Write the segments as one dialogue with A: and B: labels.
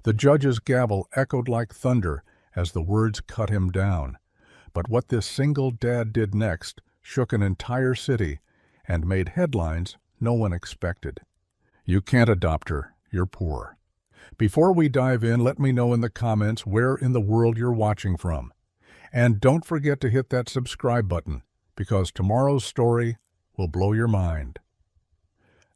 A: The judge's gavel echoed like thunder as the words cut him down. But what this single dad did next shook an entire city and made headlines no one expected. You can't adopt her. You're poor. Before we dive in, let me know in the comments where in the world you're watching from. And don't forget to hit that subscribe button, because tomorrow's story will blow your mind.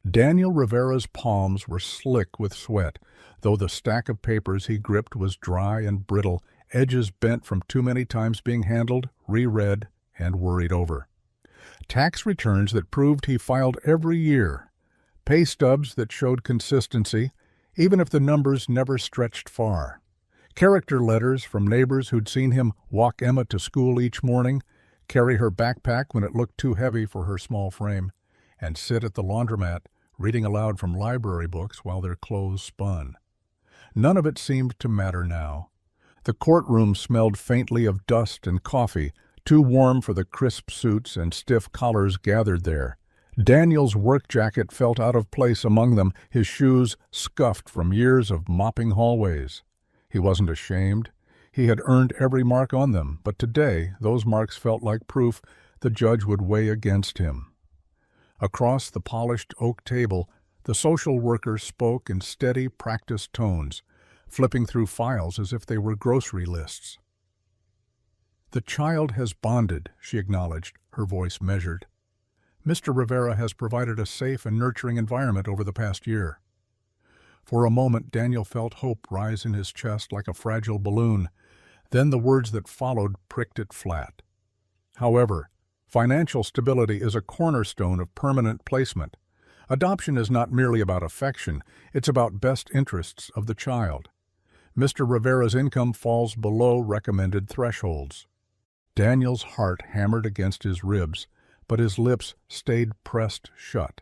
A: Daniel Rivera's palms were slick with sweat, though the stack of papers he gripped was dry and brittle, edges bent from too many times being handled, reread, and worried over. Tax returns that proved he filed every year. Pay stubs that showed consistency, even if the numbers never stretched far. Character letters from neighbors who'd seen him walk Emma to school each morning, carry her backpack when it looked too heavy for her small frame, and sit at the laundromat reading aloud from library books while their clothes spun. None of it seemed to matter now. The courtroom smelled faintly of dust and coffee, too warm for the crisp suits and stiff collars gathered there. Daniel's work jacket felt out of place among them, his shoes scuffed from years of mopping hallways. He wasn't ashamed. He had earned every mark on them, but today those marks felt like proof the judge would weigh against him. Across the polished oak table, the social worker spoke in steady, practiced tones, flipping through files as if they were grocery lists. "The child has bonded," she acknowledged, her voice measured. "Mr. Rivera has provided a safe and nurturing environment over the past year." For a moment, Daniel felt hope rise in his chest like a fragile balloon. Then the words that followed pricked it flat. "However, financial stability is a cornerstone of permanent placement. Adoption is not merely about affection, it's about best interests of the child. Mr. Rivera's income falls below recommended thresholds." Daniel's heart hammered against his ribs, but his lips stayed pressed shut.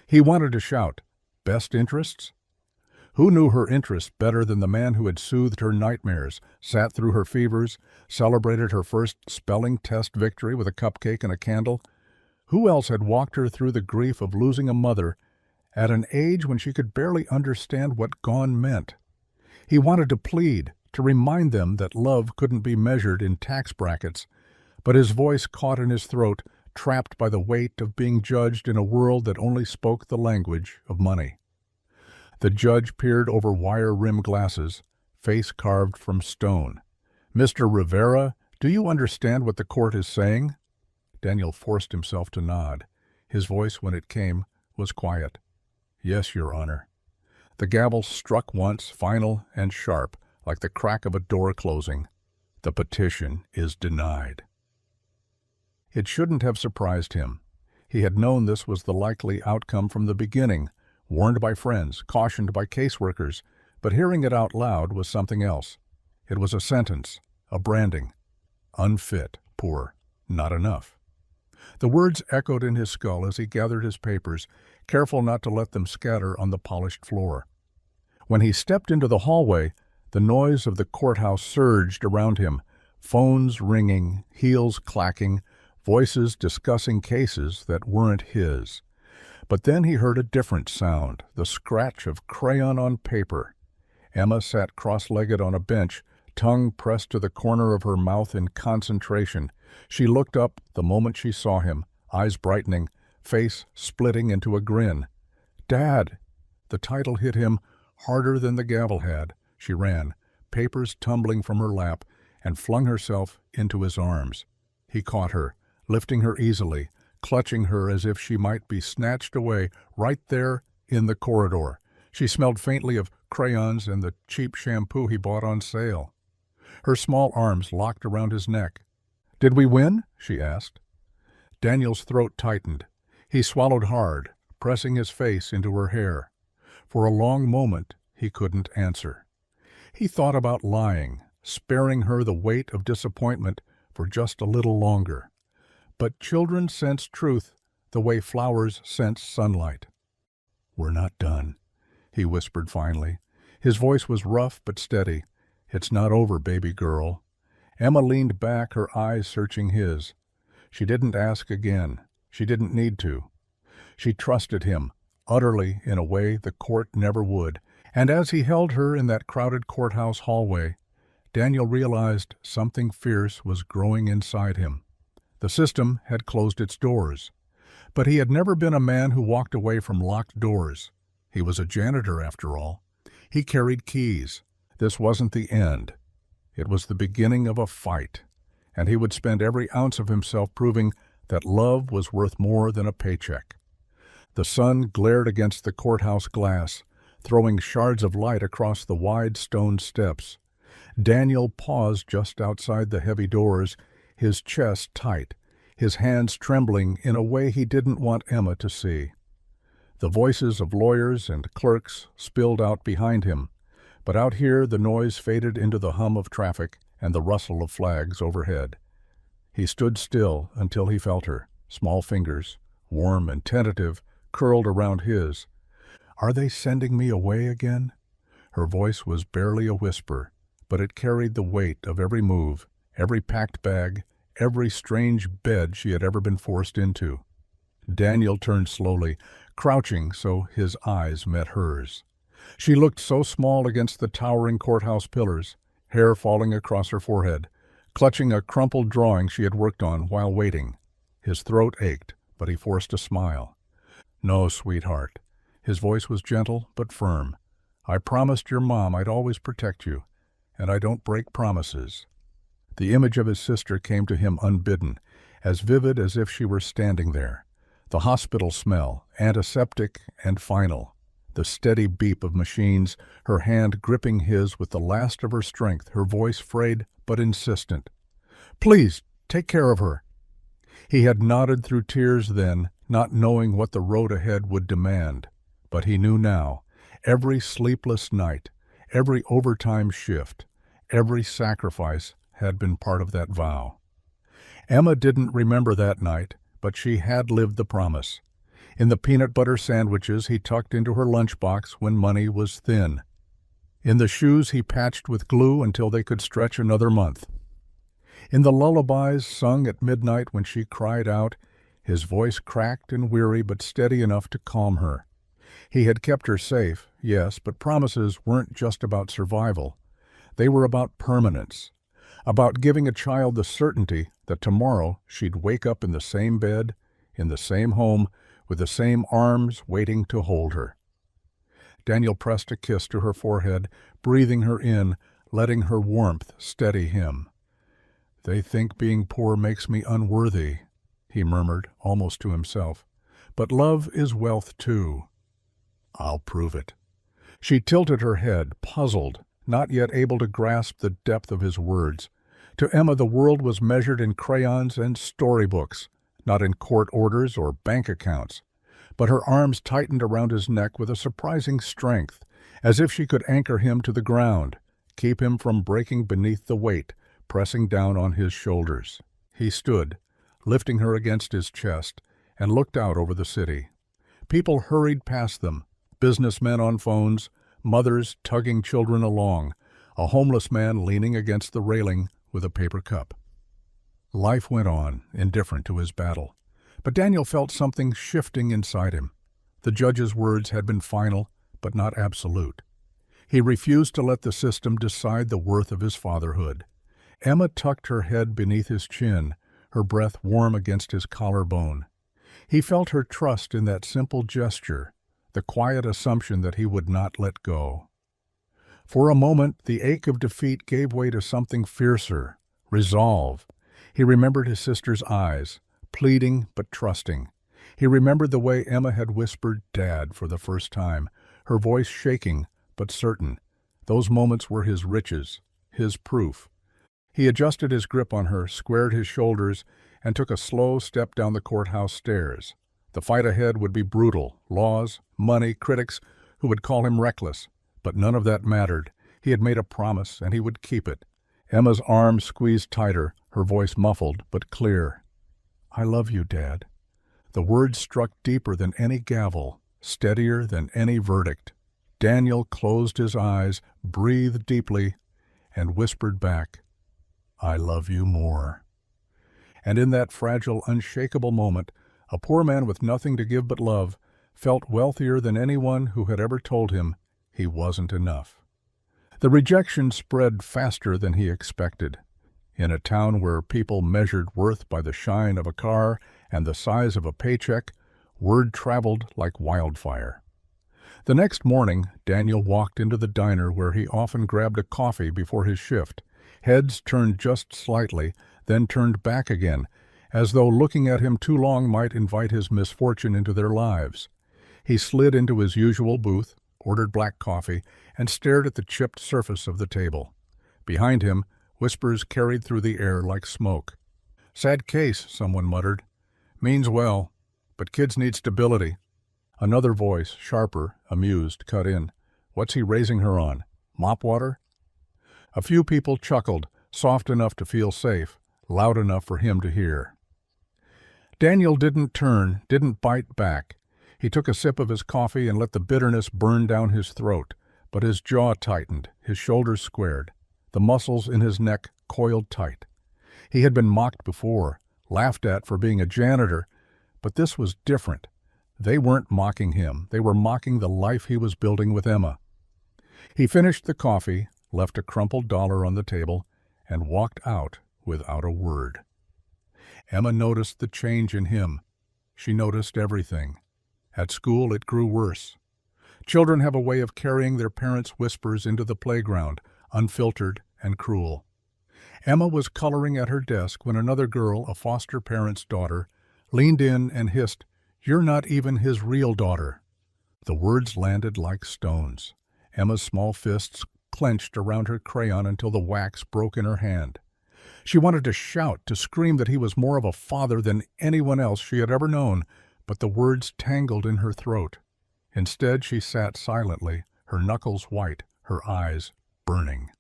A: He wanted to shout, "Best interests?" Who knew her interests better than the man who had soothed her nightmares, sat through her fevers, celebrated her first spelling test victory with a cupcake and a candle? Who else had walked her through the grief of losing a mother at an age when she could barely understand what gone meant? He wanted to plead, to remind them that love couldn't be measured in tax brackets, but his voice caught in his throat, trapped by the weight of being judged in a world that only spoke the language of money. The judge peered over wire-rimmed glasses, face carved from stone. "Mr. Rivera, do you understand what the court is saying?" Daniel forced himself to nod. His voice, when it came, was quiet. "Yes, Your Honor." The gavel struck once, final and sharp, like the crack of a door closing. "The petition is denied." It shouldn't have surprised him. He had known this was the likely outcome from the beginning, warned by friends, cautioned by caseworkers, but hearing it out loud was something else. It was a sentence, a branding. Unfit, poor, not enough. The words echoed in his skull as he gathered his papers, careful not to let them scatter on the polished floor. When he stepped into the hallway, the noise of the courthouse surged around him, phones ringing, heels clacking, voices discussing cases that weren't his. But then he heard a different sound, the scratch of crayon on paper. Emma sat cross-legged on a bench, tongue pressed to the corner of her mouth in concentration. She looked up the moment she saw him, eyes brightening, face splitting into a grin. "Dad!" The title hit him harder than the gavel had. She ran, papers tumbling from her lap, and flung herself into his arms. He caught her, lifting her easily, clutching her as if she might be snatched away right there in the corridor. She smelled faintly of crayons and the cheap shampoo he bought on sale. Her small arms locked around his neck. "Did we win?" she asked. Daniel's throat tightened. He swallowed hard, pressing his face into her hair. For a long moment he couldn't answer. He thought about lying, sparing her the weight of disappointment for just a little longer. But children sense truth the way flowers sense sunlight. "We're not done," he whispered finally. His voice was rough but steady. "It's not over, baby girl." Emma leaned back, her eyes searching his. She didn't ask again. She didn't need to. She trusted him, utterly in a way the court never would, And as he held her in that crowded courthouse hallway, Daniel realized something fierce was growing inside him. The system had closed its doors, but he had never been a man who walked away from locked doors. He was a janitor, after all. He carried keys. This wasn't the end. It was the beginning of a fight, and he would spend every ounce of himself proving that love was worth more than a paycheck. The sun glared against the courthouse glass, throwing shards of light across the wide stone steps. Daniel paused just outside the heavy doors, his chest tight, his hands trembling in a way he didn't want Emma to see. The voices of lawyers and clerks spilled out behind him, but out here the noise faded into the hum of traffic and the rustle of flags overhead. He stood still until he felt her, small fingers, warm and tentative, curled around his. "Are they sending me away again?" Her voice was barely a whisper, but it carried the weight of every move, every packed bag, every strange bed she had ever been forced into. Daniel turned slowly, crouching so his eyes met hers. She looked so small against the towering courthouse pillars, hair falling across her forehead, clutching a crumpled drawing she had worked on while waiting. His throat ached, but he forced a smile. "No, sweetheart." His voice was gentle but firm. "I promised your mom I'd always protect you, and I don't break promises." The image of his sister came to him unbidden, as vivid as if she were standing there. The hospital smell, antiseptic and final. The steady beep of machines, her hand gripping his with the last of her strength, her voice frayed but insistent. "Please, take care of her." He had nodded through tears then, not knowing what the road ahead would demand. But he knew now. Every sleepless night, every overtime shift, every sacrifice had been part of that vow. Emma didn't remember that night, but she had lived the promise. In the peanut butter sandwiches he tucked into her lunchbox when money was thin. In the shoes he patched with glue until they could stretch another month. In the lullabies sung at midnight when she cried out, his voice cracked and weary but steady enough to calm her. He had kept her safe, yes, but promises weren't just about survival. They were about permanence, about giving a child the certainty that tomorrow she'd wake up in the same bed, in the same home, with the same arms waiting to hold her. Daniel pressed a kiss to her forehead, breathing her in, letting her warmth steady him. "They think being poor makes me unworthy," he murmured, almost to himself. "But love is wealth too." "I'll prove it." She tilted her head, puzzled, not yet able to grasp the depth of his words. To Emma the world was measured in crayons and storybooks, not in court orders or bank accounts. But her arms tightened around his neck with a surprising strength, as if she could anchor him to the ground, keep him from breaking beneath the weight, pressing down on his shoulders. He stood, lifting her against his chest, and looked out over the city. People hurried past them, businessmen on phones, mothers tugging children along, a homeless man leaning against the railing with a paper cup. Life went on, indifferent to his battle. But Daniel felt something shifting inside him. The judge's words had been final, but not absolute. He refused to let the system decide the worth of his fatherhood. Emma tucked her head beneath his chin, her breath warm against his collarbone. He felt her trust in that simple gesture, the quiet assumption that he would not let go. For a moment, the ache of defeat gave way to something fiercer, resolve. He remembered his sister's eyes, pleading but trusting. He remembered the way Emma had whispered "Dad" for the first time, her voice shaking but certain. Those moments were his riches, his proof. He adjusted his grip on her, squared his shoulders, and took a slow step down the courthouse stairs. The fight ahead would be brutal. Laws, money, critics who would call him reckless. But none of that mattered. He had made a promise, and he would keep it. Emma's arms squeezed tighter, her voice muffled but clear. "I love you, Dad." The words struck deeper than any gavel, steadier than any verdict. Daniel closed his eyes, breathed deeply, and whispered back, "I love you more." And in that fragile, unshakable moment, a poor man with nothing to give but love felt wealthier than anyone who had ever told him he wasn't enough. The rejection spread faster than he expected. In a town where people measured worth by the shine of a car and the size of a paycheck, word traveled like wildfire. The next morning, Daniel walked into the diner where he often grabbed a coffee before his shift. Heads turned just slightly, then turned back again, as though looking at him too long might invite his misfortune into their lives. He slid into his usual booth, ordered black coffee, and stared at the chipped surface of the table. Behind him, whispers carried through the air like smoke. "Sad case," someone muttered. "Means well, but kids need stability." Another voice, sharper, amused, cut in. "What's he raising her on? Mop water?" A few people chuckled, soft enough to feel safe, loud enough for him to hear. Daniel didn't turn, didn't bite back. He took a sip of his coffee and let the bitterness burn down his throat, but his jaw tightened, his shoulders squared, the muscles in his neck coiled tight. He had been mocked before, laughed at for being a janitor, but this was different. They weren't mocking him. They were mocking the life he was building with Emma. He finished the coffee, left a crumpled dollar on the table, and walked out without a word. Emma noticed the change in him. She noticed everything. At school, it grew worse. Children have a way of carrying their parents' whispers into the playground, unfiltered and cruel. Emma was coloring at her desk when another girl, a foster parent's daughter, leaned in and hissed, "You're not even his real daughter." The words landed like stones. Emma's small fists clenched around her crayon until the wax broke in her hand. She wanted to shout, to scream that he was more of a father than anyone else she had ever known, but the words tangled in her throat. Instead, she sat silently, her knuckles white, her eyes burning.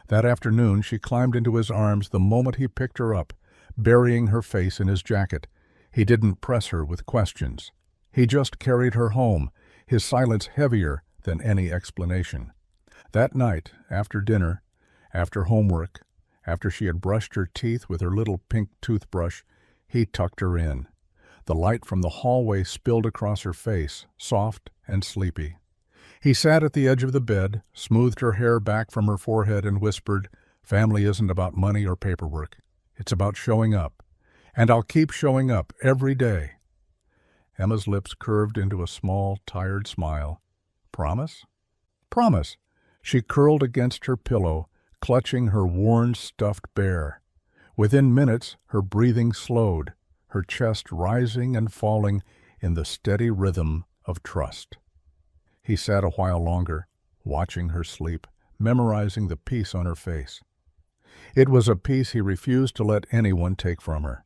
A: That afternoon, she climbed into his arms the moment he picked her up, burying her face in his jacket. He didn't press her with questions. He just carried her home, his silence heavier than any explanation. That night, after dinner, after homework, after she had brushed her teeth with her little pink toothbrush, he tucked her in. The light from the hallway spilled across her face, soft and sleepy. He sat at the edge of the bed, smoothed her hair back from her forehead, and whispered, "Family isn't about money or paperwork. It's about showing up. And I'll keep showing up every day." Emma's lips curved into a small, tired smile. "Promise?" "Promise." She curled against her pillow, clutching her worn, stuffed bear. Within minutes, her breathing slowed, her chest rising and falling in the steady rhythm of trust. He sat a while longer, watching her sleep, memorizing the peace on her face. It was a peace he refused to let anyone take from her.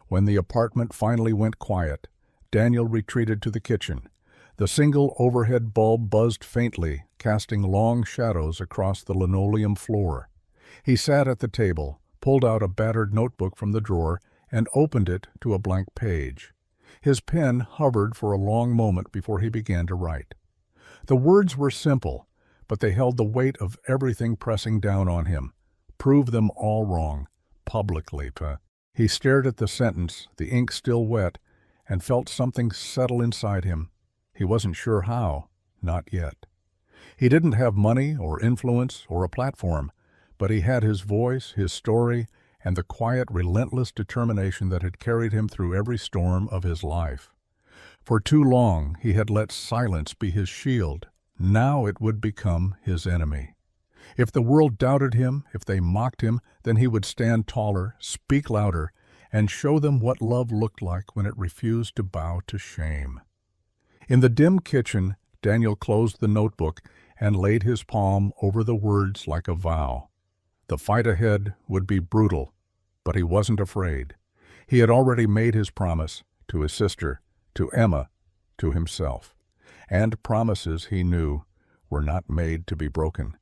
A: When the apartment finally went quiet, Daniel retreated to the kitchen. The single overhead bulb buzzed faintly, casting long shadows across the linoleum floor. He sat at the table, pulled out a battered notebook from the drawer, and opened it to a blank page. His pen hovered for a long moment before he began to write. The words were simple, but they held the weight of everything pressing down on him. Prove them all wrong, publicly. He stared at the sentence, the ink still wet, and felt something settle inside him. He wasn't sure how, not yet. He didn't have money or influence or a platform, but he had his voice, his story, and the quiet, relentless determination that had carried him through every storm of his life. For too long he had let silence be his shield. Now it would become his enemy. If the world doubted him, if they mocked him, then he would stand taller, speak louder, and show them what love looked like when it refused to bow to shame. In the dim kitchen, Daniel closed the notebook and laid his palm over the words like a vow. The fight ahead would be brutal, but he wasn't afraid. He had already made his promise to his sister, to Emma, to himself. And promises, he knew, were not made to be broken.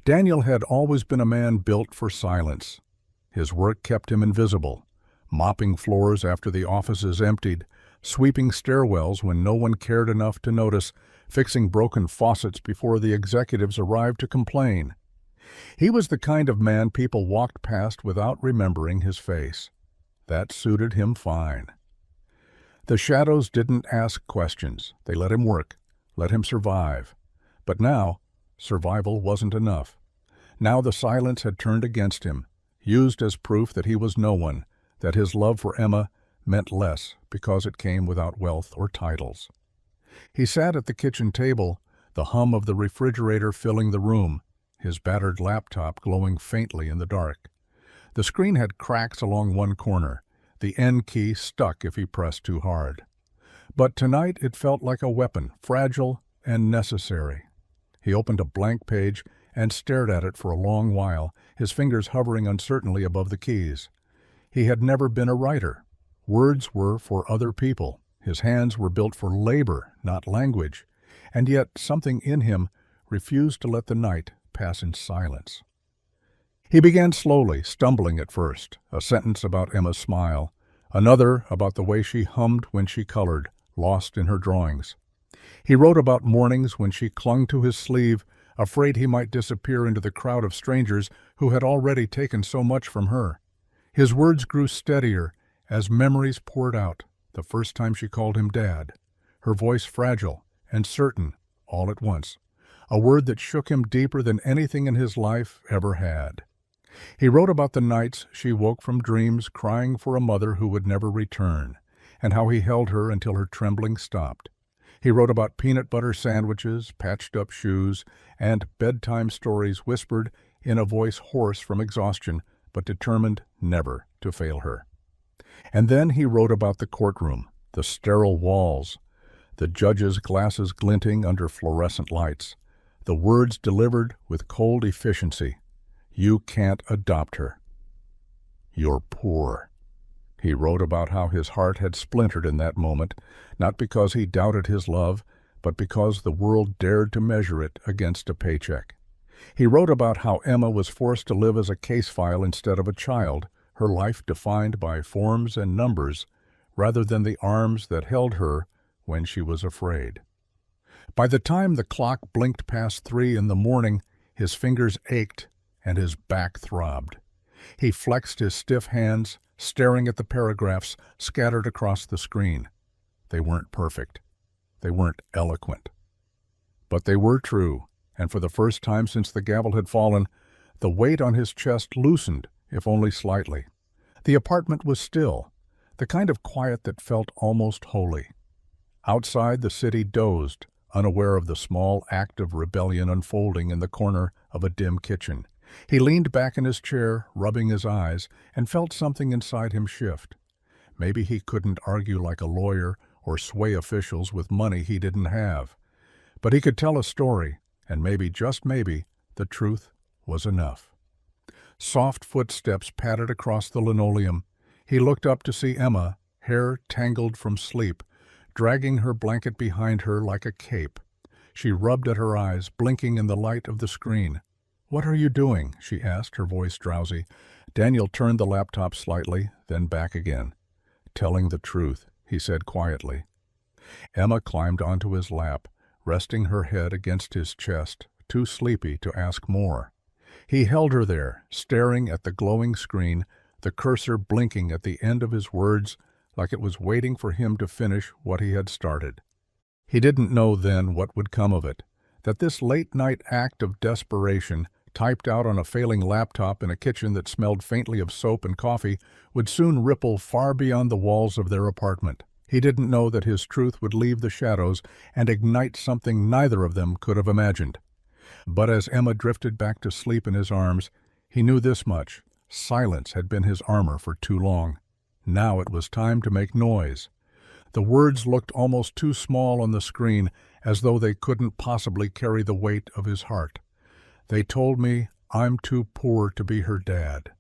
A: Daniel had always been a man built for silence. His work kept him invisible, mopping floors after the offices emptied, sweeping stairwells when no one cared enough to notice, fixing broken faucets before the executives arrived to complain. He was the kind of man people walked past without remembering his face. That suited him fine. The shadows didn't ask questions. They let him work, let him survive. But now, survival wasn't enough. Now the silence had turned against him, used as proof that he was no one, that his love for Emma meant less because it came without wealth or titles. He sat at the kitchen table, the hum of the refrigerator filling the room, his battered laptop glowing faintly in the dark. The screen had cracks along one corner, the N key stuck if he pressed too hard. But tonight it felt like a weapon, fragile and necessary. He opened a blank page and stared at it for a long while, his fingers hovering uncertainly above the keys. He had never been a writer. Words were for other people. His hands were built for labor, not language. And yet something in him refused to let the night pass in silence. He began slowly, stumbling at first, a sentence about Emma's smile, another about the way she hummed when she colored, lost in her drawings. He wrote about mornings when she clung to his sleeve, afraid he might disappear into the crowd of strangers who had already taken so much from her. His words grew steadier as memories poured out, the first time she called him Dad, her voice fragile and certain all at once, a word that shook him deeper than anything in his life ever had. He wrote about the nights she woke from dreams crying for a mother who would never return, and how he held her until her trembling stopped. He wrote about peanut butter sandwiches, patched-up shoes, and bedtime stories whispered in a voice hoarse from exhaustion, but determined never to fail her. And then he wrote about the courtroom, the sterile walls, the judge's glasses glinting under fluorescent lights, the words delivered with cold efficiency. You can't adopt her. You're poor. He wrote about how his heart had splintered in that moment, not because he doubted his love, but because the world dared to measure it against a paycheck. He wrote about how Emma was forced to live as a case file instead of a child, her life defined by forms and numbers rather than the arms that held her when she was afraid. By the time the clock blinked past 3 in the morning, his fingers ached and his back throbbed. He flexed his stiff hands, staring at the paragraphs scattered across the screen. They weren't perfect. They weren't eloquent. But they were true, and for the first time since the gavel had fallen, the weight on his chest loosened, if only slightly. The apartment was still, the kind of quiet that felt almost holy. Outside, the city dozed, unaware of the small act of rebellion unfolding in the corner of a dim kitchen. He leaned back in his chair, rubbing his eyes, and felt something inside him shift. Maybe he couldn't argue like a lawyer or sway officials with money he didn't have. But he could tell a story, and maybe, just maybe, the truth was enough. Soft footsteps padded across the linoleum. He looked up to see Emma, hair tangled from sleep, dragging her blanket behind her like a cape. She rubbed at her eyes, blinking in the light of the screen. "What are you doing?" she asked, her voice drowsy. Daniel turned the laptop slightly, then back again. "Telling the truth," he said quietly. Emma climbed onto his lap, resting her head against his chest, too sleepy to ask more. He held her there, staring at the glowing screen, the cursor blinking at the end of his words like it was waiting for him to finish what he had started. He didn't know then what would come of it, that this late-night act of desperation, typed out on a failing laptop in a kitchen that smelled faintly of soap and coffee, would soon ripple far beyond the walls of their apartment. He didn't know that his truth would leave the shadows and ignite something neither of them could have imagined. But as Emma drifted back to sleep in his arms, he knew this much. Silence had been his armor for too long. Now it was time to make noise. The words looked almost too small on the screen, as though they couldn't possibly carry the weight of his heart. They told me I'm too poor to be her dad.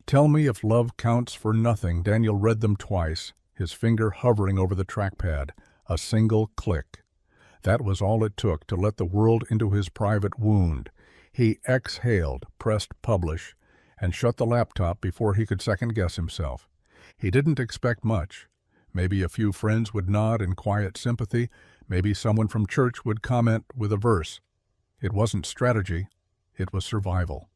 A: Tell me if love counts for nothing. Daniel read them twice, his finger hovering over the trackpad, a single click. That was all it took to let the world into his private wound. He exhaled, pressed publish, and shut the laptop before he could second-guess himself. He didn't expect much. Maybe a few friends would nod in quiet sympathy. Maybe someone from church would comment with a verse. It wasn't strategy. It was survival.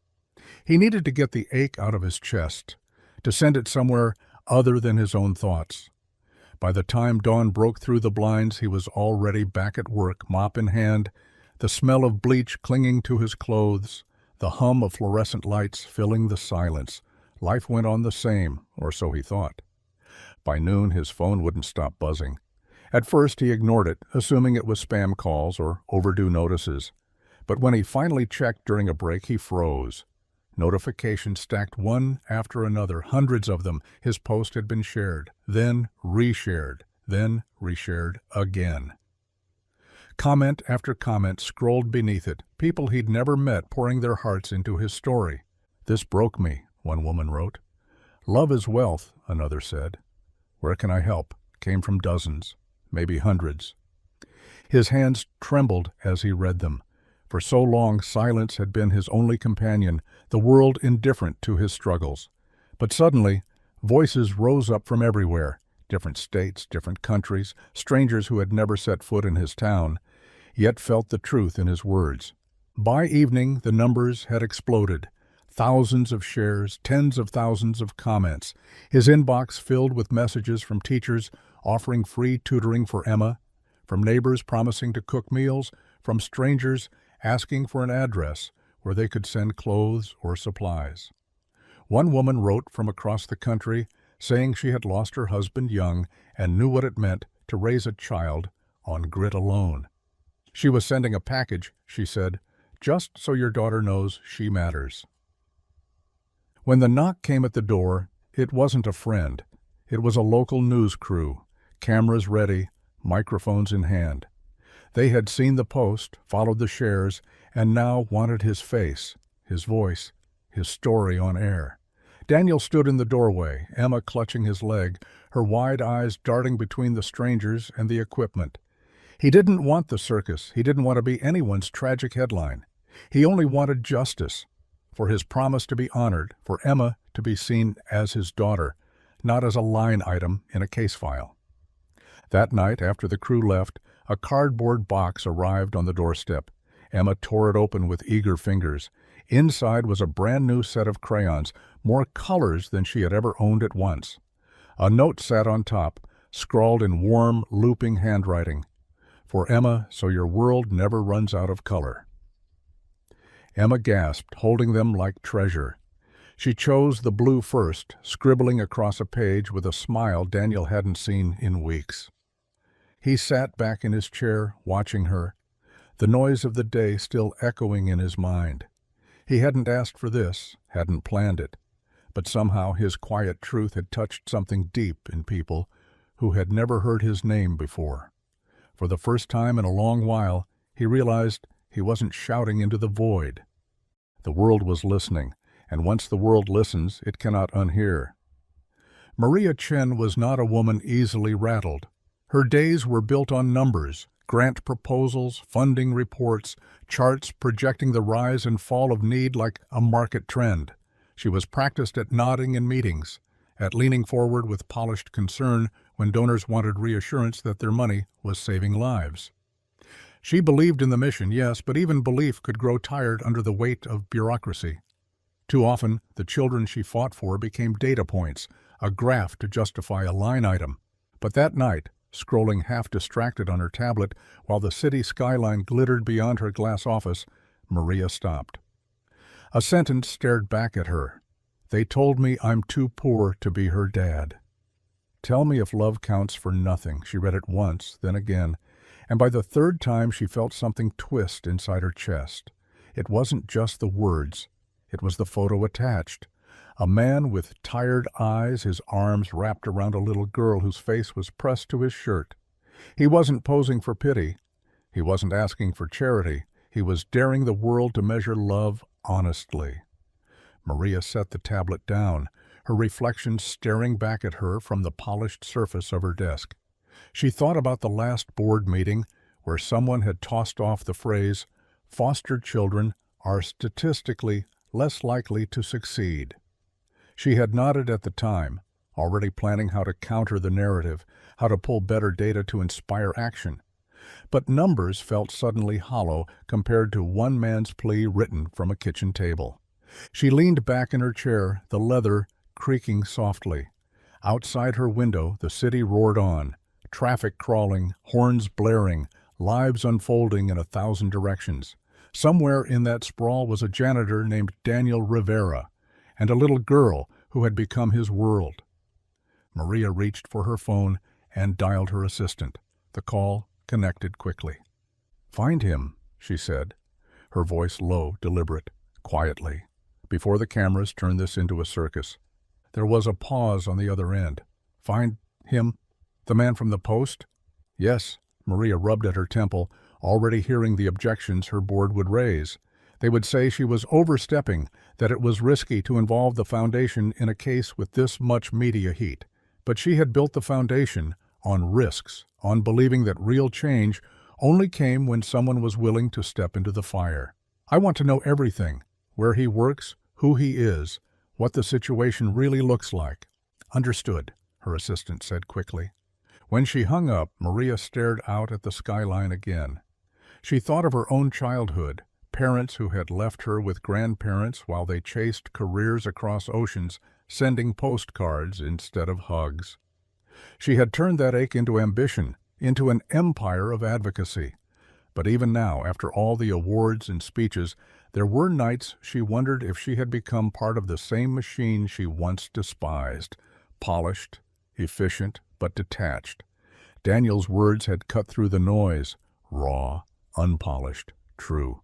A: He needed to get the ache out of his chest, to send it somewhere other than his own thoughts. By the time dawn broke through the blinds, he was already back at work, mop in hand, the smell of bleach clinging to his clothes, the hum of fluorescent lights filling the silence. Life went on the same, or so he thought. By noon, his phone wouldn't stop buzzing. At first, he ignored it, assuming it was spam calls or overdue notices. But when he finally checked during a break, he froze. Notifications stacked one after another, hundreds of them. His post had been shared, then reshared, then reshared again. Comment after comment scrolled beneath it, people he'd never met pouring their hearts into his story. "This broke me," one woman wrote. "Love is wealth," another said. "Where can I help?" came from dozens, maybe hundreds. His hands trembled as he read them. For so long, silence had been his only companion, the world indifferent to his struggles. But suddenly, voices rose up from everywhere, different states, different countries, strangers who had never set foot in his town, yet felt the truth in his words. By evening, the numbers had exploded. Thousands of shares, tens of thousands of comments. His inbox filled with messages from teachers offering free tutoring for Emma, from neighbors promising to cook meals, from strangers asking for an address where they could send clothes or supplies. One woman wrote from across the country saying she had lost her husband young and knew what it meant to raise a child on grit alone. She was sending a package, she said, just so your daughter knows she matters. When the knock came at the door, it wasn't a friend. It was a local news crew, cameras ready, microphones in hand. They had seen the post, followed the shares, and now wanted his face, his voice, his story on air. Daniel stood in the doorway, Emma clutching his leg, her wide eyes darting between the strangers and the equipment. He didn't want the circus. He didn't want to be anyone's tragic headline. He only wanted justice, for his promise to be honored, for Emma to be seen as his daughter, not as a line item in a case file. That night, after the crew left, a cardboard box arrived on the doorstep. Emma tore it open with eager fingers. Inside was a brand-new set of crayons, more colors than she had ever owned at once. A note sat on top, scrawled in warm, looping handwriting. "For Emma, so your world never runs out of color." Emma gasped, holding them like treasure. She chose the blue first, scribbling across a page with a smile Daniel hadn't seen in weeks. He sat back in his chair, watching her, the noise of the day still echoing in his mind. He hadn't asked for this, hadn't planned it, but somehow his quiet truth had touched something deep in people who had never heard his name before. For the first time in a long while, he realized he wasn't shouting into the void. The world was listening, and once the world listens, it cannot unhear. Maria Chen was not a woman easily rattled. Her days were built on numbers, grant proposals, funding reports, charts projecting the rise and fall of need like a market trend. She was practiced at nodding in meetings, at leaning forward with polished concern when donors wanted reassurance that their money was saving lives. She believed in the mission, yes, but even belief could grow tired under the weight of bureaucracy. Too often, the children she fought for became data points, a graph to justify a line item. But that night, scrolling half-distracted on her tablet while the city skyline glittered beyond her glass office, Maria stopped. A sentence stared back at her. "They told me I'm too poor to be her dad." "Tell me if love counts for nothing." She read it once, then again, and by the third time she felt something twist inside her chest. It wasn't just the words. It was the photo attached. A man with tired eyes, his arms wrapped around a little girl whose face was pressed to his shirt. He wasn't posing for pity. He wasn't asking for charity. He was daring the world to measure love honestly. Maria set the tablet down, her reflection staring back at her from the polished surface of her desk. She thought about the last board meeting where someone had tossed off the phrase, "Foster children are statistically less likely to succeed." She had nodded at the time, already planning how to counter the narrative, how to pull better data to inspire action. But numbers felt suddenly hollow compared to one man's plea written from a kitchen table. She leaned back in her chair, the leather creaking softly. Outside her window, the city roared on, traffic crawling, horns blaring, lives unfolding in 1,000 directions. Somewhere in that sprawl was a janitor named Daniel Rivera, and a little girl who had become his world. Maria reached for her phone and dialed her assistant. The call connected quickly. "Find him," she said, her voice low, deliberate, quietly, before the cameras turned this into a circus. There was a pause on the other end. "Find him? The man from the Post?" "Yes." Maria rubbed at her temple, already hearing the objections her board would raise. They would say she was overstepping, that it was risky to involve the foundation in a case with this much media heat. But she had built the foundation on risks, on believing that real change only came when someone was willing to step into the fire. "I want to know everything, where he works, who he is, what the situation really looks like." "Understood," her assistant said quickly. When she hung up, Maria stared out at the skyline again. She thought of her own childhood, parents who had left her with grandparents while they chased careers across oceans, sending postcards instead of hugs. She had turned that ache into ambition, into an empire of advocacy. But even now, after all the awards and speeches, there were nights she wondered if she had become part of the same machine she once despised, polished, efficient, but detached. Daniel's words had cut through the noise, raw, unpolished, true.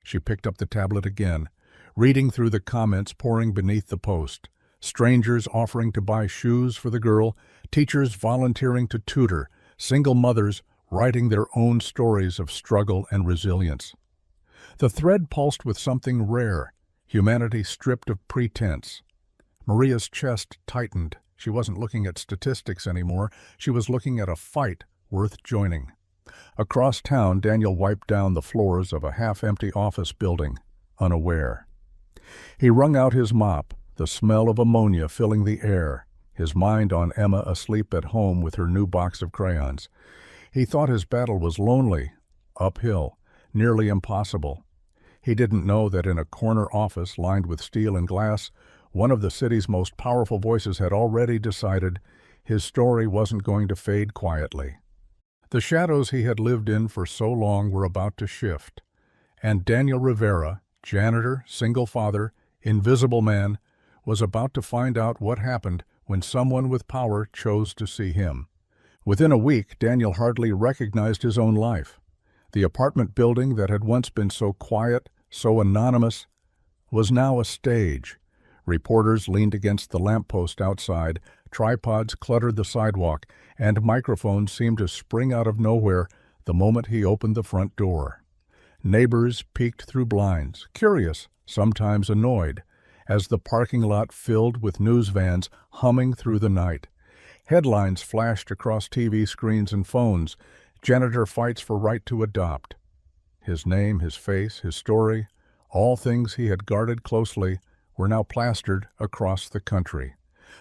A: She picked up the tablet again, reading through the comments pouring beneath the post. Strangers offering to buy shoes for the girl, teachers volunteering to tutor, single mothers writing their own stories of struggle and resilience. The thread pulsed with something rare, humanity stripped of pretense. Maria's chest tightened. She wasn't looking at statistics anymore. She was looking at a fight worth joining. Across town, Daniel wiped down the floors of a half-empty office building, unaware. He wrung out his mop, the smell of ammonia filling the air, his mind on Emma asleep at home with her new box of crayons. He thought his battle was lonely, uphill, nearly impossible. He didn't know that in a corner office lined with steel and glass, one of the city's most powerful voices had already decided his story wasn't going to fade quietly. The shadows he had lived in for so long were about to shift, and Daniel Rivera, janitor, single father, invisible man, was about to find out what happened when someone with power chose to see him. Within a week, Daniel hardly recognized his own life. The apartment building that had once been so quiet, so anonymous, was now a stage. Reporters leaned against the lamppost outside, tripods cluttered the sidewalk, and microphones seemed to spring out of nowhere the moment he opened the front door. Neighbors peeked through blinds, curious, sometimes annoyed, as the parking lot filled with news vans humming through the night. Headlines flashed across TV screens and phones. Janitor fights for right to adopt. His name, his face, his story, all things he had guarded closely, were now plastered across the country.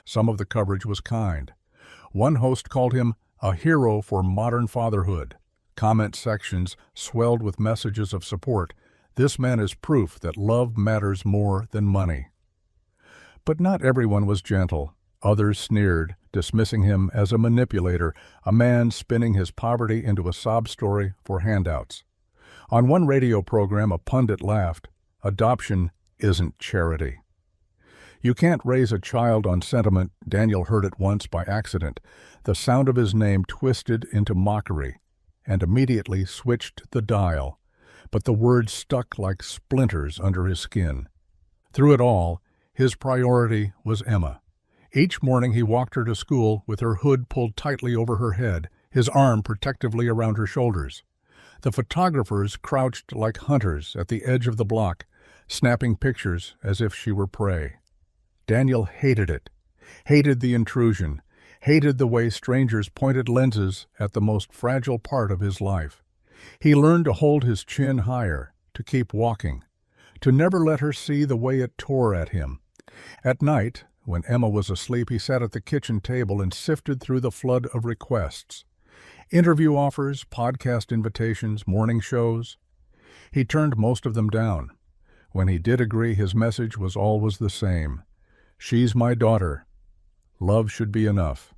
A: Some of the coverage was kind. One host called him a hero for modern fatherhood. Comment sections swelled with messages of support. This man is proof that love matters more than money. But not everyone was gentle. Others sneered, dismissing him as a manipulator, a man spinning his poverty into a sob story for handouts. On one radio program, a pundit laughed, "Adoption isn't charity." "You can't raise a child on sentiment," Daniel heard it once by accident. The sound of his name twisted into mockery, and immediately switched the dial. But the words stuck like splinters under his skin. Through it all, his priority was Emma. Each morning he walked her to school with her hood pulled tightly over her head, his arm protectively around her shoulders. The photographers crouched like hunters at the edge of the block, snapping pictures as if she were prey. Daniel hated it, hated the intrusion, hated the way strangers pointed lenses at the most fragile part of his life. He learned to hold his chin higher, to keep walking, to never let her see the way it tore at him. At night, when Emma was asleep, he sat at the kitchen table and sifted through the flood of requests. Interview offers, podcast invitations, morning shows. He turned most of them down. When he did agree, his message was always the same. "She's my daughter. Love should be enough."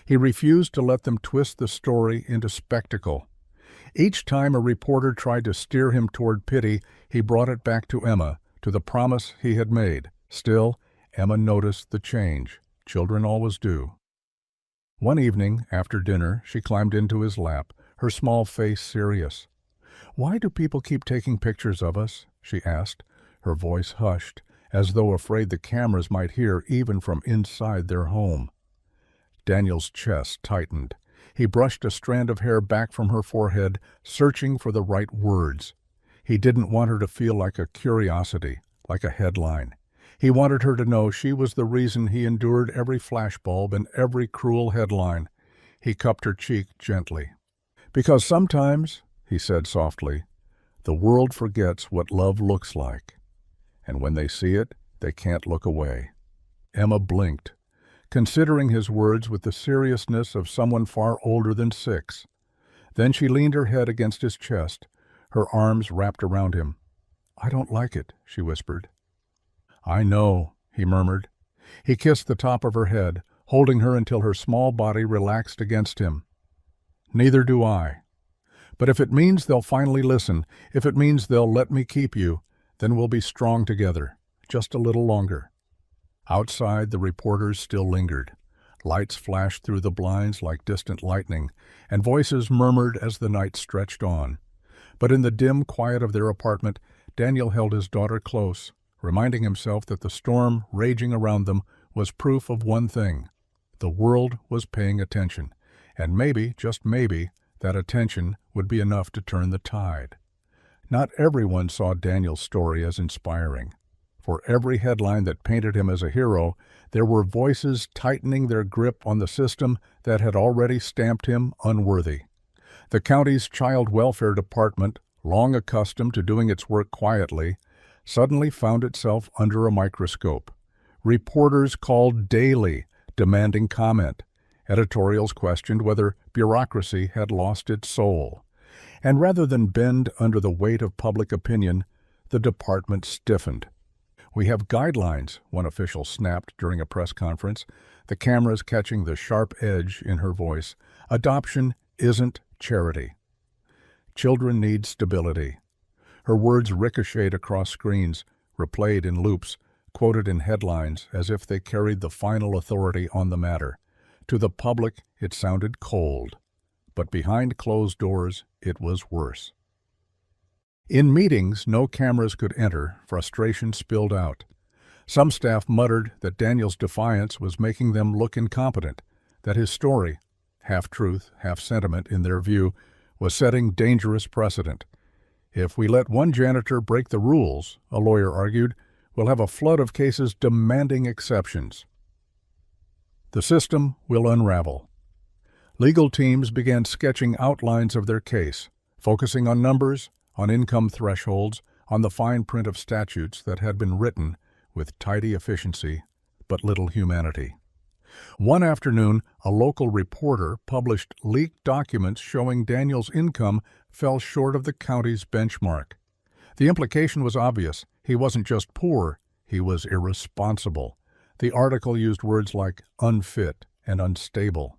A: He refused to let them twist the story into spectacle. Each time a reporter tried to steer him toward pity, he brought it back to Emma, to the promise he had made. Still, Emma noticed the change. Children always do. One evening, after dinner, she climbed into his lap, her small face serious. "Why do people keep taking pictures of us?" she asked, her voice hushed, as though afraid the cameras might hear even from inside their home. Daniel's chest tightened. He brushed a strand of hair back from her forehead, searching for the right words. He didn't want her to feel like a curiosity, like a headline. He wanted her to know she was the reason he endured every flashbulb and every cruel headline. He cupped her cheek gently. "Because sometimes," he said softly, "the world forgets what love looks like. And when they see it, they can't look away." Emma blinked, considering his words with the seriousness of someone far older than 6. Then she leaned her head against his chest, her arms wrapped around him. "I don't like it," she whispered. "I know," he murmured. He kissed the top of her head, holding her until her small body relaxed against him. "Neither do I. But if it means they'll finally listen, if it means they'll let me keep you, then we'll be strong together, just a little longer." Outside, the reporters still lingered. Lights flashed through the blinds like distant lightning, and voices murmured as the night stretched on. But in the dim quiet of their apartment, Daniel held his daughter close, reminding himself that the storm raging around them was proof of one thing: the world was paying attention, and maybe, just maybe, that attention would be enough to turn the tide. Not everyone saw Daniel's story as inspiring. For every headline that painted him as a hero, there were voices tightening their grip on the system that had already stamped him unworthy. The county's child welfare department, long accustomed to doing its work quietly, suddenly found itself under a microscope. Reporters called daily, demanding comment. Editorials questioned whether bureaucracy had lost its soul. And rather than bend under the weight of public opinion, the department stiffened. "We have guidelines," one official snapped during a press conference, the cameras catching the sharp edge in her voice. "Adoption isn't charity. Children need stability." Her words ricocheted across screens, replayed in loops, quoted in headlines as if they carried the final authority on the matter. To the public, it sounded cold, but behind closed doors, it was worse. In meetings no cameras could enter, frustration spilled out. Some staff muttered that Daniel's defiance was making them look incompetent, that his story, half truth, half sentiment in their view, was setting dangerous precedent. "If we let one janitor break the rules," a lawyer argued, "we'll have a flood of cases demanding exceptions. The system will unravel." Legal teams began sketching outlines of their case, focusing on numbers, on income thresholds, on the fine print of statutes that had been written with tidy efficiency but little humanity. One afternoon, a local reporter published leaked documents showing Daniel's income fell short of the county's benchmark. The implication was obvious. He wasn't just poor, he was irresponsible. The article used words like unfit and unstable.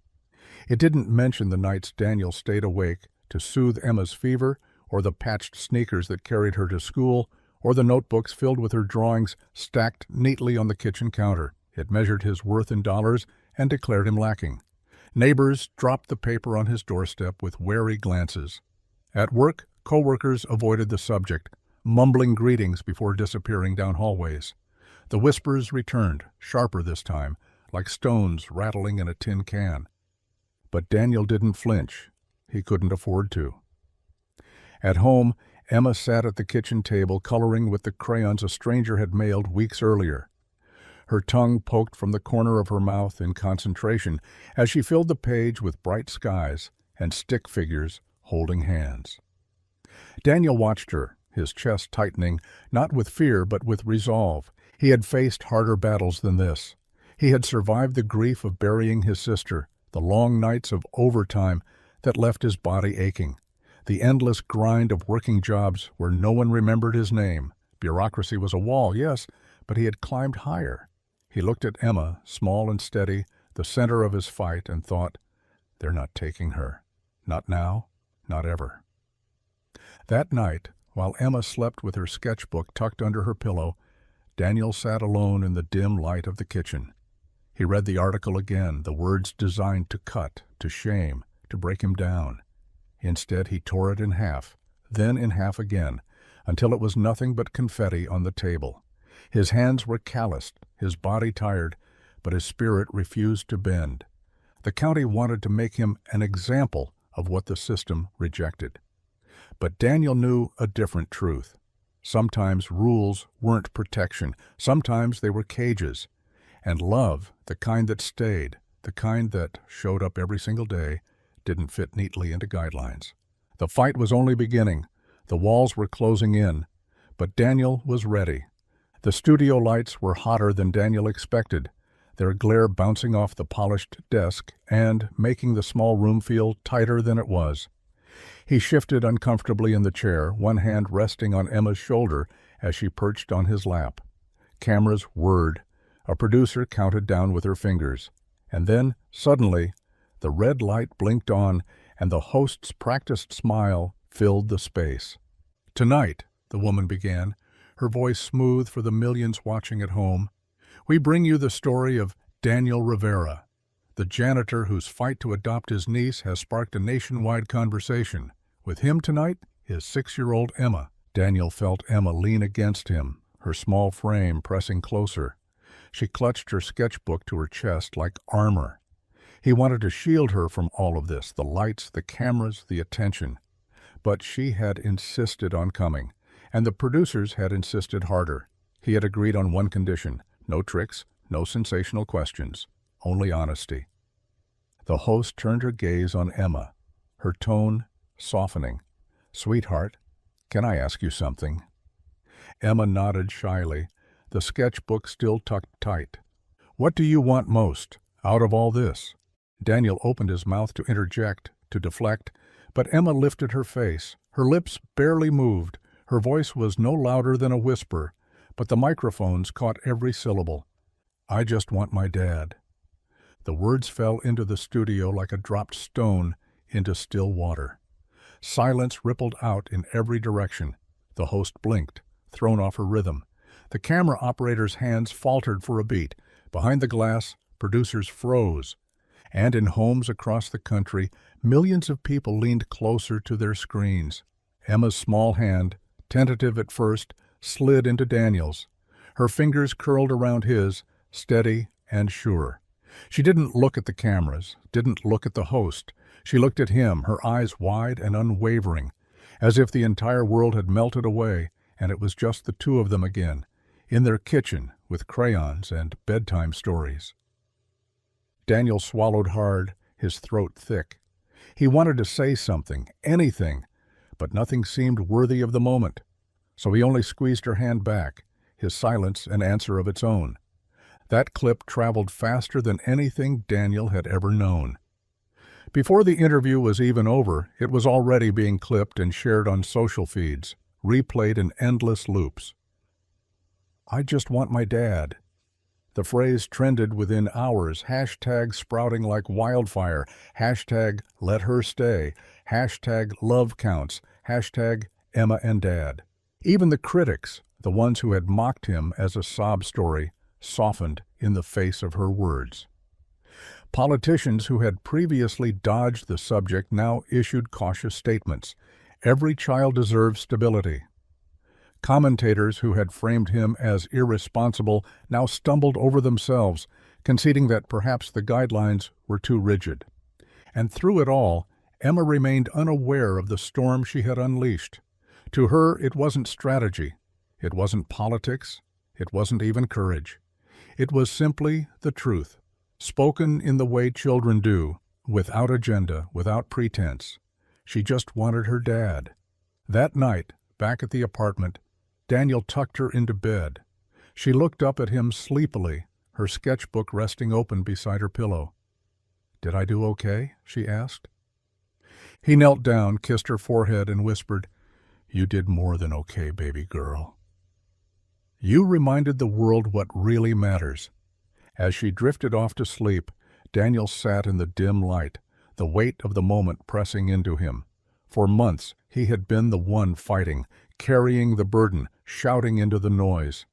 A: It didn't mention the nights Daniel stayed awake to soothe Emma's fever, or the patched sneakers that carried her to school, or the notebooks filled with her drawings stacked neatly on the kitchen counter. It measured his worth in dollars and declared him lacking. Neighbors dropped the paper on his doorstep with wary glances. At work, co-workers avoided the subject, mumbling greetings before disappearing down hallways. The whispers returned, sharper this time, like stones rattling in a tin can. But Daniel didn't flinch. He couldn't afford to. At home, Emma sat at the kitchen table coloring with the crayons a stranger had mailed weeks earlier. Her tongue poked from the corner of her mouth in concentration as she filled the page with bright skies and stick figures holding hands. Daniel watched her, his chest tightening, not with fear but with resolve. He had faced harder battles than this. He had survived the grief of burying his sister, the long nights of overtime that left his body aching, the endless grind of working jobs where no one remembered his name. Bureaucracy was a wall, yes, but he had climbed higher. He looked at Emma, small and steady, the center of his fight, and thought, "They're not taking her. Not now, not ever." That night, while Emma slept with her sketchbook tucked under her pillow, Daniel sat alone in the dim light of the kitchen. He read the article again, the words designed to cut, to shame, to break him down. Instead, he tore it in half, then in half again, until it was nothing but confetti on the table. His hands were calloused, his body tired, but his spirit refused to bend. The county wanted to make him an example of what the system rejected. But Daniel knew a different truth. Sometimes rules weren't protection, sometimes they were cages. And love, the kind that stayed, the kind that showed up every single day, didn't fit neatly into guidelines. The fight was only beginning. The walls were closing in. But Daniel was ready. The studio lights were hotter than Daniel expected, their glare bouncing off the polished desk and making the small room feel tighter than it was. He shifted uncomfortably in the chair, one hand resting on Emma's shoulder as she perched on his lap. Cameras whirred. A producer counted down with her fingers. And then, suddenly, the red light blinked on, and the host's practiced smile filled the space. "Tonight," the woman began, her voice smooth for the millions watching at home, "we bring you the story of Daniel Rivera, the janitor whose fight to adopt his niece has sparked a nationwide conversation. With him tonight is 6-year-old Emma." Daniel felt Emma lean against him, her small frame pressing closer. She clutched her sketchbook to her chest like armor. He wanted to shield her from all of this, the lights, the cameras, the attention. But she had insisted on coming, and the producers had insisted harder. He had agreed on one condition: no tricks, no sensational questions, only honesty. The host turned her gaze on Emma, her tone softening. "Sweetheart, can I ask you something?" Emma nodded shyly, the sketchbook still tucked tight. "What do you want most, out of all this?" Daniel opened his mouth to interject, to deflect, but Emma lifted her face. Her lips barely moved. Her voice was no louder than a whisper, but the microphones caught every syllable. "I just want my dad." The words fell into the studio like a dropped stone into still water. Silence rippled out in every direction. The host blinked, thrown off her rhythm. The camera operator's hands faltered for a beat. Behind the glass, producers froze. And in homes across the country, millions of people leaned closer to their screens. Emma's small hand, tentative at first, slid into Daniel's. Her fingers curled around his, steady and sure. She didn't look at the cameras, didn't look at the host. She looked at him, her eyes wide and unwavering, as if the entire world had melted away and it was just the two of them again, in their kitchen with crayons and bedtime stories. Daniel swallowed hard, his throat thick. He wanted to say something, anything, but nothing seemed worthy of the moment. So he only squeezed her hand back, his silence an answer of its own. That clip traveled faster than anything Daniel had ever known. Before the interview was even over, it was already being clipped and shared on social feeds, replayed in endless loops. "I just want my dad." The phrase trended within hours, hashtag sprouting like wildfire, hashtag let her stay, hashtag love counts, hashtag Emma and Dad. Even the critics, the ones who had mocked him as a sob story, softened in the face of her words. Politicians who had previously dodged the subject now issued cautious statements. Every child deserves stability. Commentators who had framed him as irresponsible now stumbled over themselves, conceding that perhaps the guidelines were too rigid. And through it all, Emma remained unaware of the storm she had unleashed. To her, it wasn't strategy. It wasn't politics. It wasn't even courage. It was simply the truth, spoken in the way children do, without agenda, without pretense. She just wanted her dad. That night, back at the apartment, Daniel tucked her into bed. She looked up at him sleepily, her sketchbook resting open beside her pillow. "Did I do okay?" she asked. He knelt down, kissed her forehead, and whispered, "You did more than okay, baby girl." You reminded the world what really matters. As she drifted off to sleep, Daniel sat in the dim light, the weight of the moment pressing into him. For months he had been the one fighting, carrying the burden, shouting into the noise.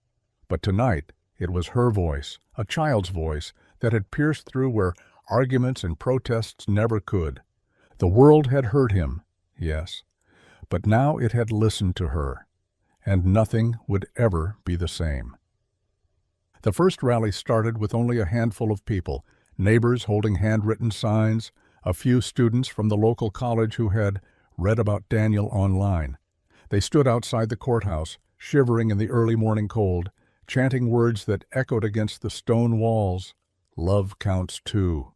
A: But tonight it was her voice, a child's voice, that had pierced through where arguments and protests never could. The world had hurt him, yes, but now it had listened to her, and nothing would ever be the same. The first rally started with only a handful of people, neighbors holding handwritten signs, a few students from the local college who had read about Daniel online. They stood outside the courthouse, shivering in the early morning cold, chanting words that echoed against the stone walls. Love counts too.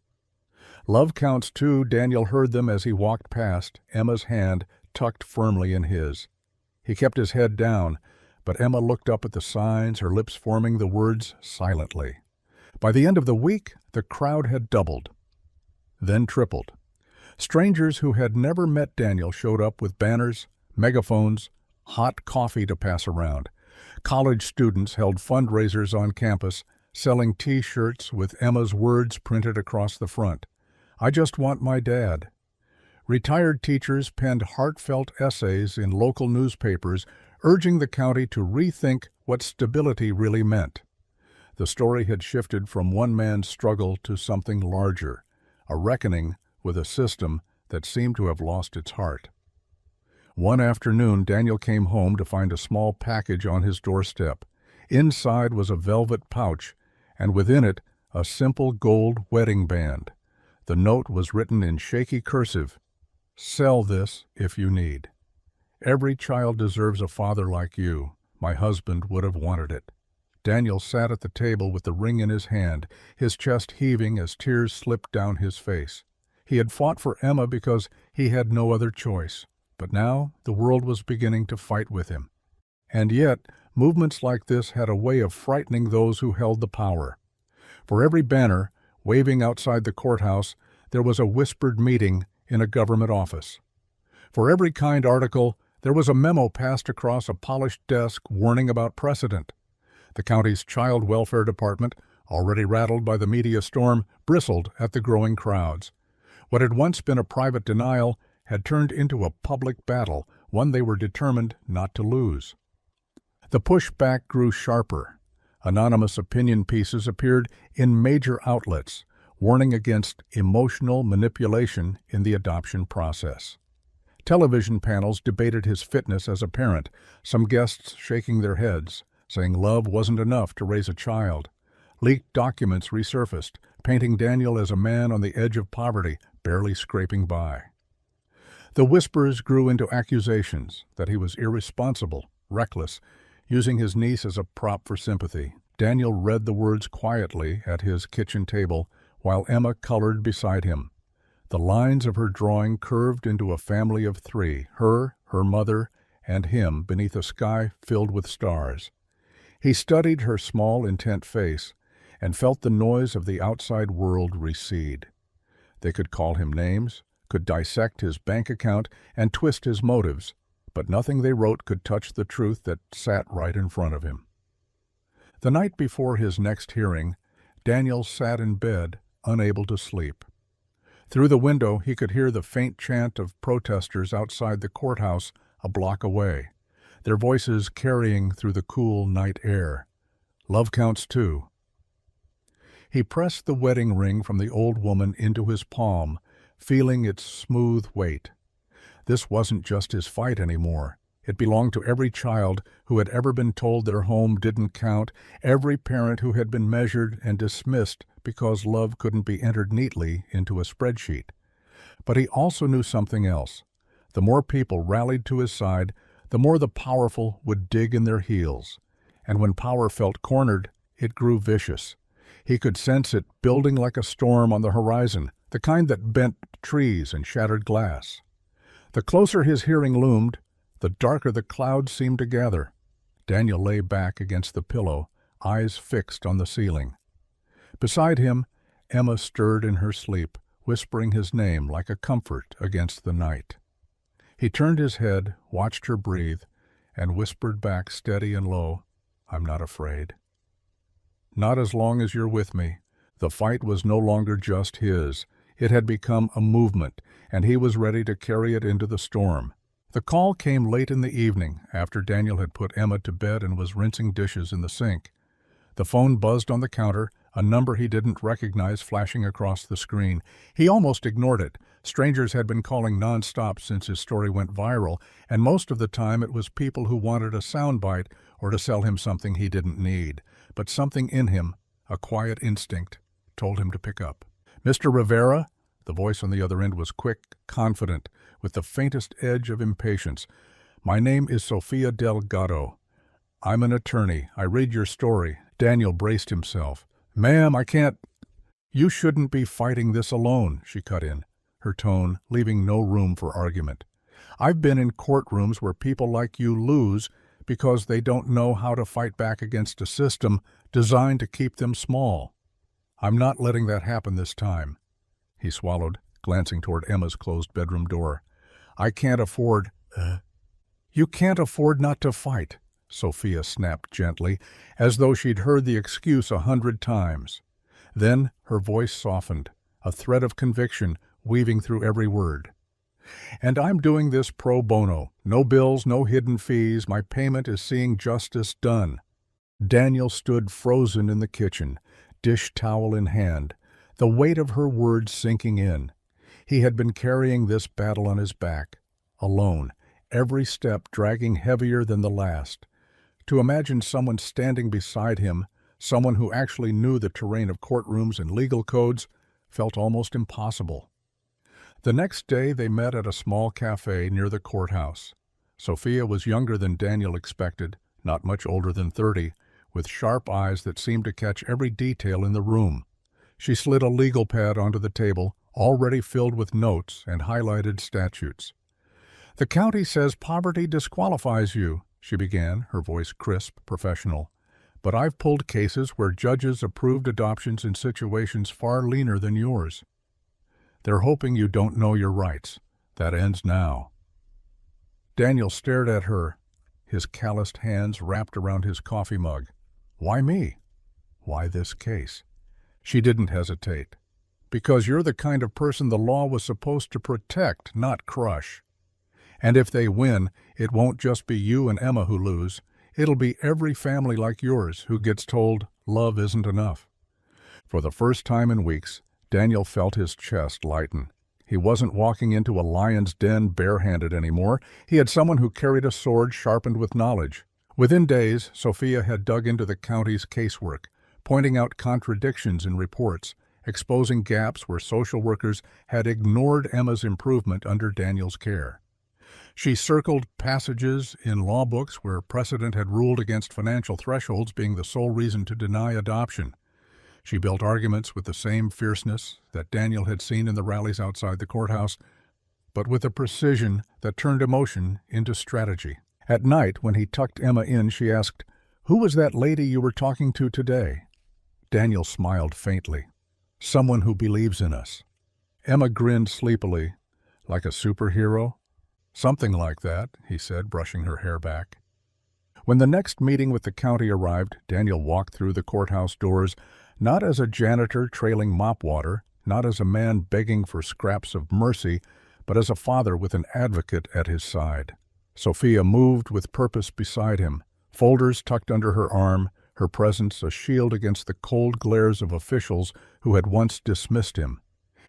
A: Love counts too, Daniel heard them as he walked past, Emma's hand tucked firmly in his. He kept his head down, but Emma looked up at the signs, her lips forming the words silently. By the end of the week, the crowd had doubled, then tripled. Strangers who had never met Daniel showed up with banners, megaphones, hot coffee to pass around. College students held fundraisers on campus, selling T-shirts with Emma's words printed across the front. I just want my dad. Retired teachers penned heartfelt essays in local newspapers urging the county to rethink what stability really meant. The story had shifted from one man's struggle to something larger, a reckoning with a system that seemed to have lost its heart. One afternoon, Daniel came home to find a small package on his doorstep. Inside was a velvet pouch, and within it a simple gold wedding band. The note was written in shaky cursive, "Sell this if you need. Every child deserves a father like you. My husband would have wanted it." Daniel sat at the table with the ring in his hand, his chest heaving as tears slipped down his face. He had fought for Emma because he had no other choice, but now the world was beginning to fight with him. And yet, movements like this had a way of frightening those who held the power. For every banner, waving outside the courthouse, there was a whispered meeting in a government office. For every kind article, there was a memo passed across a polished desk warning about precedent. The county's child welfare department, already rattled by the media storm, bristled at the growing crowds. What had once been a private denial had turned into a public battle, one they were determined not to lose. The pushback grew sharper. Anonymous opinion pieces appeared in major outlets, warning against emotional manipulation in the adoption process. Television panels debated his fitness as a parent, some guests shaking their heads, saying love wasn't enough to raise a child. Leaked documents resurfaced, painting Daniel as a man on the edge of poverty, barely scraping by. The whispers grew into accusations that he was irresponsible, reckless, using his niece as a prop for sympathy. Daniel read the words quietly at his kitchen table while Emma colored beside him. The lines of her drawing curved into a family of three, her mother, and him beneath a sky filled with stars. He studied her small, intent face and felt the noise of the outside world recede. They could call him names, could dissect his bank account and twist his motives, but nothing they wrote could touch the truth that sat right in front of him. The night before his next hearing, Daniel sat in bed, unable to sleep. Through the window, he could hear the faint chant of protesters outside the courthouse a block away, their voices carrying through the cool night air. Love counts too. He pressed the wedding ring from the old woman into his palm, feeling its smooth weight. This wasn't just his fight anymore. It belonged to every child who had ever been told their home didn't count, every parent who had been measured and dismissed because love couldn't be entered neatly into a spreadsheet. But he also knew something else. The more people rallied to his side, the more the powerful would dig in their heels. And when power felt cornered, it grew vicious. He could sense it building like a storm on the horizon, the kind that bent trees and shattered glass. The closer his hearing loomed, the darker the clouds seemed to gather. Daniel lay back against the pillow, eyes fixed on the ceiling. Beside him, Emma stirred in her sleep, whispering his name like a comfort against the night. He turned his head, watched her breathe, and whispered back steady and low, "I'm not afraid." "Not as long as you're with me." The fight was no longer just his. It had become a movement, and he was ready to carry it into the storm. The call came late in the evening, after Daniel had put Emma to bed and was rinsing dishes in the sink. The phone buzzed on the counter, a number he didn't recognize flashing across the screen. He almost ignored it. Strangers had been calling nonstop since his story went viral, and most of the time it was people who wanted a soundbite or to sell him something he didn't need. But something in him, a quiet instinct, told him to pick up. "Mr. Rivera?" The voice on the other end was quick, confident, with the faintest edge of impatience. "My name is Sofia Delgado. I'm an attorney. I read your story." Daniel braced himself. "Ma'am, I can't—" "You shouldn't be fighting this alone," she cut in, her tone leaving no room for argument. "I've been in courtrooms where people like you lose because they don't know how to fight back against a system designed to keep them small. I'm not letting that happen this time." He swallowed, glancing toward Emma's closed bedroom door. "I can't afford—" "You can't afford not to fight," Sofia snapped gently, as though she'd heard the excuse 100 times. Then her voice softened, a thread of conviction weaving through every word. "And I'm doing this pro bono. No bills, no hidden fees. My payment is seeing justice done." Daniel stood frozen in the kitchen, dish towel in hand, the weight of her words sinking in. He had been carrying this battle on his back, alone, every step dragging heavier than the last. To imagine someone standing beside him, someone who actually knew the terrain of courtrooms and legal codes, felt almost impossible. The next day they met at a small cafe near the courthouse. Sofia was younger than Daniel expected, not much older than 30, with sharp eyes that seemed to catch every detail in the room. She slid a legal pad onto the table, already filled with notes and highlighted statutes. "The county says poverty disqualifies you," she began, her voice crisp, professional. "But I've pulled cases where judges approved adoptions in situations far leaner than yours. They're hoping you don't know your rights. That ends now." Daniel stared at her, his calloused hands wrapped around his coffee mug. "Why me? Why this case?" She didn't hesitate. "Because you're the kind of person the law was supposed to protect, not crush. And if they win, it won't just be you and Emma who lose. It'll be every family like yours who gets told love isn't enough." For the first time in weeks, Daniel felt his chest lighten. He wasn't walking into a lion's den barehanded anymore. He had someone who carried a sword sharpened with knowledge. Within days, Sofia had dug into the county's casework, pointing out contradictions in reports, exposing gaps where social workers had ignored Emma's improvement under Daniel's care. She circled passages in law books where precedent had ruled against financial thresholds being the sole reason to deny adoption. She built arguments with the same fierceness that Daniel had seen in the rallies outside the courthouse, but with a precision that turned emotion into strategy. At night, when he tucked Emma in, she asked, "Who was that lady you were talking to today?" Daniel smiled faintly. "Someone who believes in us." Emma grinned sleepily. "Like a superhero?" "Something like that," he said, brushing her hair back. When the next meeting with the county arrived, Daniel walked through the courthouse doors, not as a janitor trailing mop water, not as a man begging for scraps of mercy, but as a father with an advocate at his side. Sofia moved with purpose beside him, folders tucked under her arm, her presence a shield against the cold glares of officials who had once dismissed him.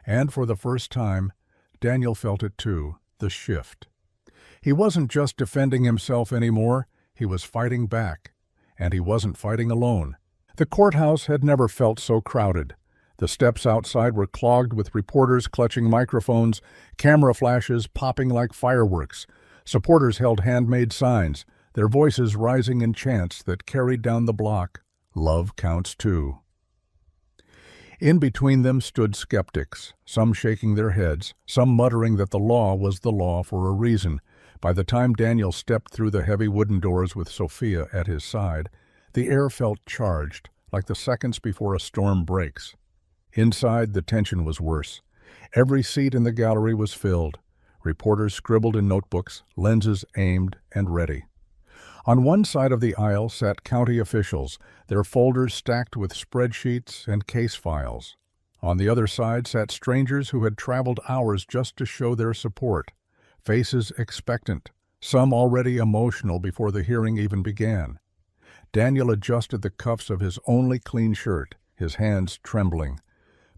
A: And for the first time, Daniel felt it too, the shift. He wasn't just defending himself anymore, he was fighting back. And he wasn't fighting alone. The courthouse had never felt so crowded. The steps outside were clogged with reporters clutching microphones, camera flashes popping like fireworks. Supporters held handmade signs, their voices rising in chants that carried down the block, "Love counts too." In between them stood skeptics, some shaking their heads, some muttering that the law was the law for a reason. By the time Daniel stepped through the heavy wooden doors with Sofia at his side, the air felt charged, like the seconds before a storm breaks. Inside, the tension was worse. Every seat in the gallery was filled. Reporters scribbled in notebooks, lenses aimed and ready. On one side of the aisle sat county officials, their folders stacked with spreadsheets and case files. On the other side sat strangers who had traveled hours just to show their support, faces expectant, some already emotional before the hearing even began. Daniel adjusted the cuffs of his only clean shirt, his hands trembling.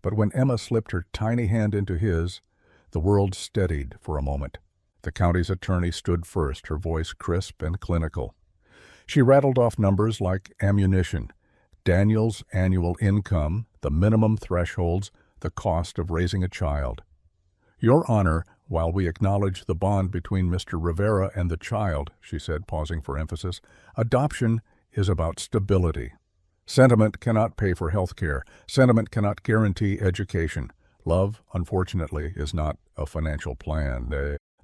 A: But when Emma slipped her tiny hand into his, the world steadied for a moment. The county's attorney stood first, her voice crisp and clinical. She rattled off numbers like ammunition: Daniel's annual income, the minimum thresholds, the cost of raising a child. "Your Honor, while we acknowledge the bond between Mr. Rivera and the child," she said, pausing for emphasis, "adoption is about stability. Sentiment cannot pay for health care. Sentiment cannot guarantee education. Love, unfortunately, is not a financial plan."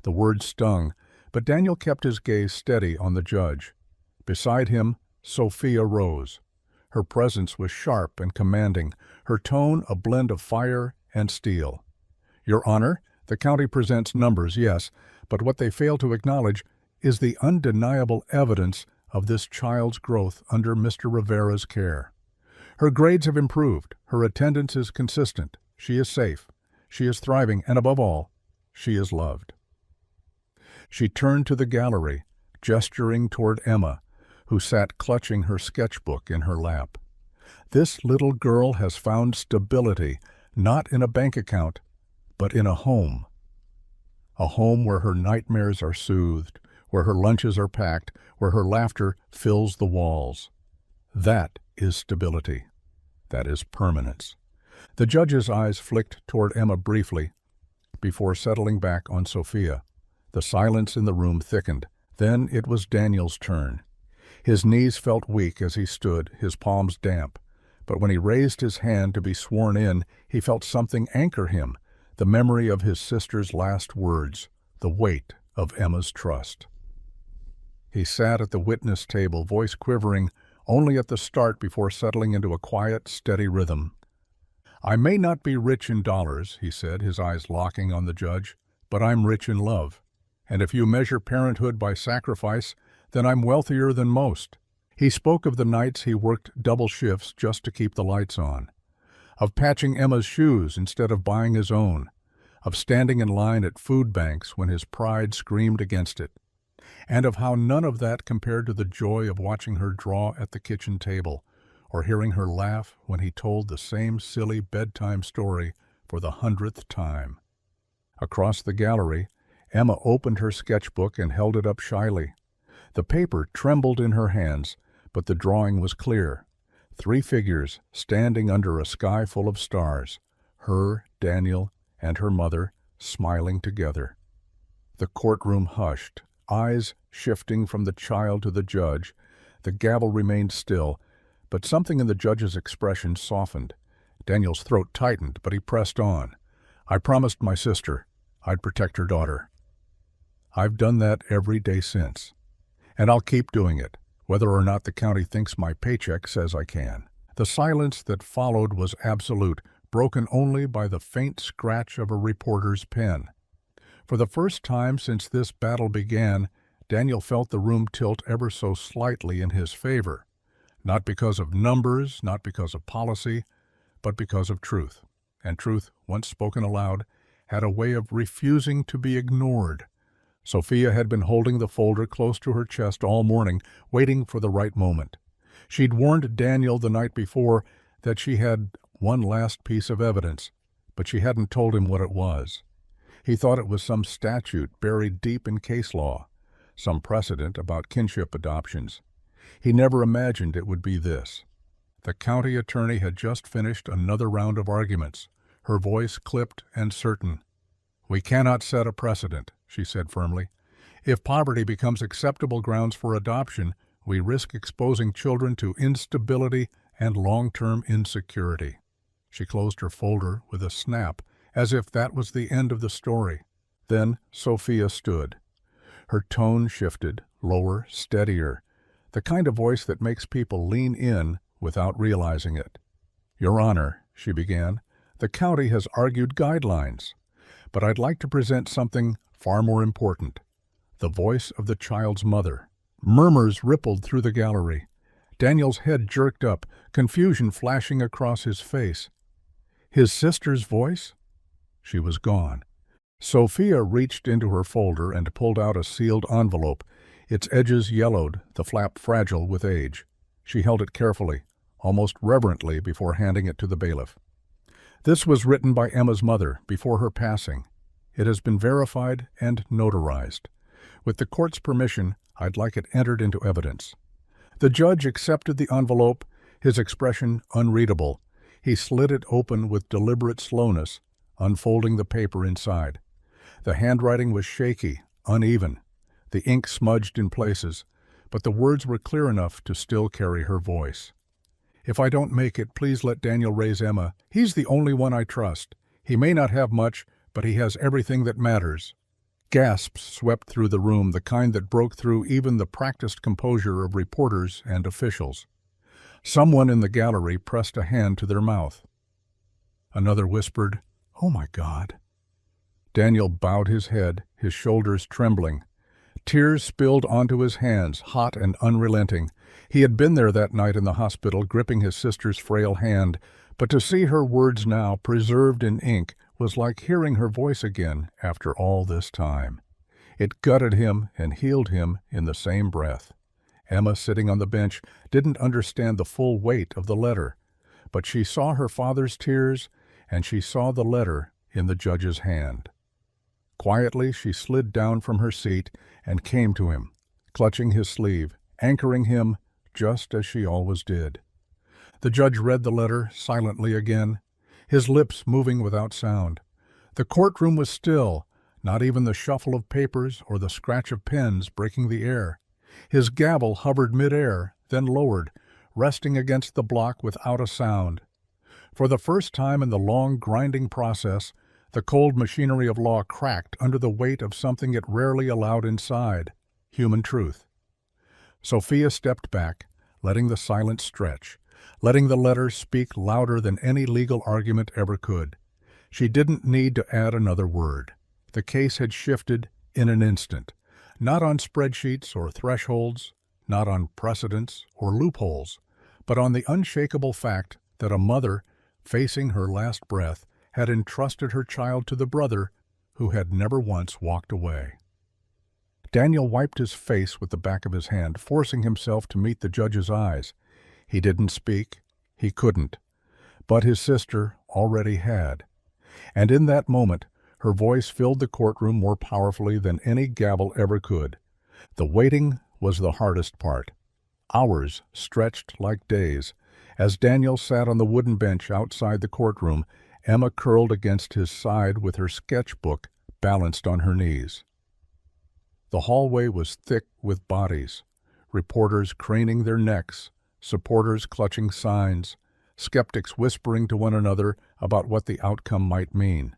A: The words stung, but Daniel kept his gaze steady on the judge. Beside him, Sophia rose. Her presence was sharp and commanding, her tone a blend of fire and steel. "Your Honor, the county presents numbers, yes, but what they fail to acknowledge is the undeniable evidence of this child's growth under Mr. Rivera's care. Her grades have improved, her attendance is consistent, she is safe, she is thriving, and above all, she is loved." She turned to the gallery, gesturing toward Emma, who sat clutching her sketchbook in her lap. "This little girl has found stability, not in a bank account, but in a home. A home where her nightmares are soothed, where her lunches are packed, where her laughter fills the walls. That is stability. That is permanence." The judge's eyes flicked toward Emma briefly, before settling back on Sophia. The silence in the room thickened. Then it was Daniel's turn. His knees felt weak as he stood, his palms damp. But when he raised his hand to be sworn in, he felt something anchor him, the memory of his sister's last words, the weight of Emma's trust. He sat at the witness table, voice quivering only at the start before settling into a quiet, steady rhythm. "I may not be rich in dollars," he said, his eyes locking on the judge, "but I'm rich in love. And if you measure parenthood by sacrifice, then I'm wealthier than most." He spoke of the nights he worked double shifts just to keep the lights on, of patching Emma's shoes instead of buying his own, of standing in line at food banks when his pride screamed against it, and of how none of that compared to the joy of watching her draw at the kitchen table, or hearing her laugh when he told the same silly bedtime story for the 100th time. Across the gallery, Emma opened her sketchbook and held it up shyly. The paper trembled in her hands, but the drawing was clear. 3 figures standing under a sky full of stars, her, Daniel, and her mother, smiling together. The courtroom hushed, eyes shifting from the child to the judge. The gavel remained still, but something in the judge's expression softened. Daniel's throat tightened, but he pressed on. "I promised my sister I'd protect her daughter. I've done that every day since. And I'll keep doing it, whether or not the county thinks my paycheck says I can." The silence that followed was absolute, broken only by the faint scratch of a reporter's pen. For the first time since this battle began, Daniel felt the room tilt ever so slightly in his favor, not because of numbers, not because of policy, but because of truth. And truth, once spoken aloud, had a way of refusing to be ignored. Sophia had been holding the folder close to her chest all morning, waiting for the right moment. She'd warned Daniel the night before that she had one last piece of evidence, but she hadn't told him what it was. He thought it was some statute buried deep in case law, some precedent about kinship adoptions. He never imagined it would be this. The county attorney had just finished another round of arguments, her voice clipped and certain. "We cannot set a precedent," she said firmly. "If poverty becomes acceptable grounds for adoption, we risk exposing children to instability and long-term insecurity." She closed her folder with a snap, as if that was the end of the story. Then Sophia stood. Her tone shifted, lower, steadier, the kind of voice that makes people lean in without realizing it. "Your Honor," she began, "the county has argued guidelines, but I'd like to present something far more important, the voice of the child's mother." Murmurs rippled through the gallery. Daniel's head jerked up, confusion flashing across his face. His sister's voice? She was gone. Sophia reached into her folder and pulled out a sealed envelope, its edges yellowed, the flap fragile with age. She held it carefully, almost reverently, before handing it to the bailiff. This was written by Emma's mother before her passing. It has been verified and notarized. With the court's permission, I'd like it entered into evidence. The judge accepted the envelope, his expression unreadable. He slid it open with deliberate slowness, unfolding the paper inside. The handwriting was shaky, uneven. The ink smudged in places, but the words were clear enough to still carry her voice. "If I don't make it, please let Daniel raise Emma. He's the only one I trust. He may not have much, but he has everything that matters." Gasps swept through the room, the kind that broke through even the practiced composure of reporters and officials. Someone in the gallery pressed a hand to their mouth. Another whispered, "Oh my God." Daniel bowed his head, his shoulders trembling. Tears spilled onto his hands, hot and unrelenting. He had been there that night in the hospital, gripping his sister's frail hand, but to see her words now preserved in ink was like hearing her voice again after all this time. It gutted him and healed him in the same breath. Emma, sitting on the bench, didn't understand the full weight of the letter, but she saw her father's tears, and she saw the letter in the judge's hand. Quietly, she slid down from her seat and came to him, clutching his sleeve, anchoring him just as she always did. The judge read the letter silently again, his lips moving without sound. The courtroom was still, not even the shuffle of papers or the scratch of pens breaking the air. His gavel hovered mid-air, then lowered, resting against the block without a sound. For the first time in the long, grinding process, the cold machinery of law cracked under the weight of something it rarely allowed inside: human truth. Sophia stepped back, letting the silence stretch, letting the letter speak louder than any legal argument ever could. She didn't need to add another word. The case had shifted in an instant, not on spreadsheets or thresholds, not on precedents or loopholes, but on the unshakable fact that a mother, facing her last breath, had entrusted her child to the brother who had never once walked away. Daniel wiped his face with the back of his hand, forcing himself to meet the judge's eyes. He didn't speak. He couldn't. But his sister already had. And in that moment, her voice filled the courtroom more powerfully than any gavel ever could. The waiting was the hardest part. Hours stretched like days. As Daniel sat on the wooden bench outside the courtroom, Emma curled against his side with her sketchbook balanced on her knees. The hallway was thick with bodies, reporters craning their necks, supporters clutching signs, skeptics whispering to one another about what the outcome might mean.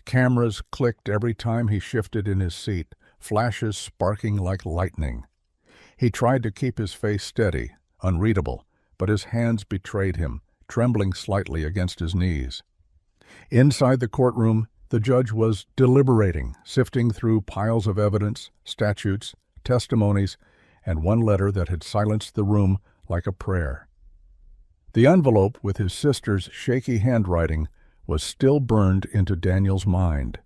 A: Cameras clicked every time he shifted in his seat, flashes sparking like lightning. He tried to keep his face steady, unreadable, but his hands betrayed him, trembling slightly against his knees. Inside the courtroom, the judge was deliberating, sifting through piles of evidence, statutes, testimonies, and one letter that had silenced the room like a prayer. The envelope with his sister's shaky handwriting was still burned into Daniel's mind.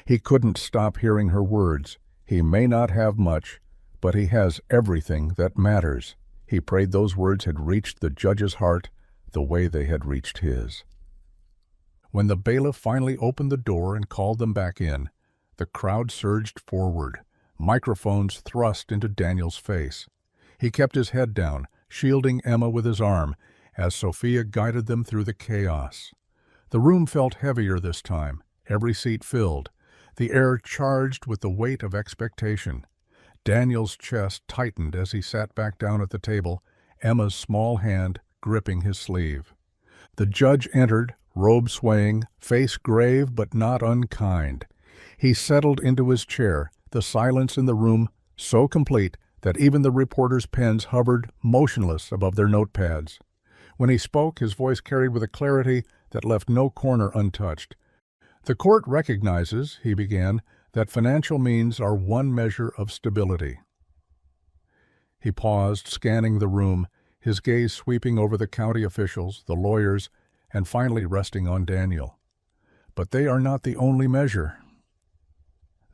A: He couldn't stop hearing her words. He may not have much, but he has everything that matters. He prayed those words had reached the judge's heart the way they had reached his. When the bailiff finally opened the door and called them back in, the crowd surged forward, microphones thrust into Daniel's face. He kept his head down, shielding Emma with his arm, as Sophia guided them through the chaos. The room felt heavier this time, every seat filled, the air charged with the weight of expectation. Daniel's chest tightened as he sat back down at the table, Emma's small hand gripping his sleeve. The judge entered, robe swaying, face grave but not unkind. He settled into his chair, the silence in the room so complete that even the reporters' pens hovered motionless above their notepads. When he spoke, his voice carried with a clarity that left no corner untouched. "The court recognizes," he began, "that financial means are one measure of stability." He paused, scanning the room, his gaze sweeping over the county officials, the lawyers, and finally resting on Daniel. But they are not the only measure.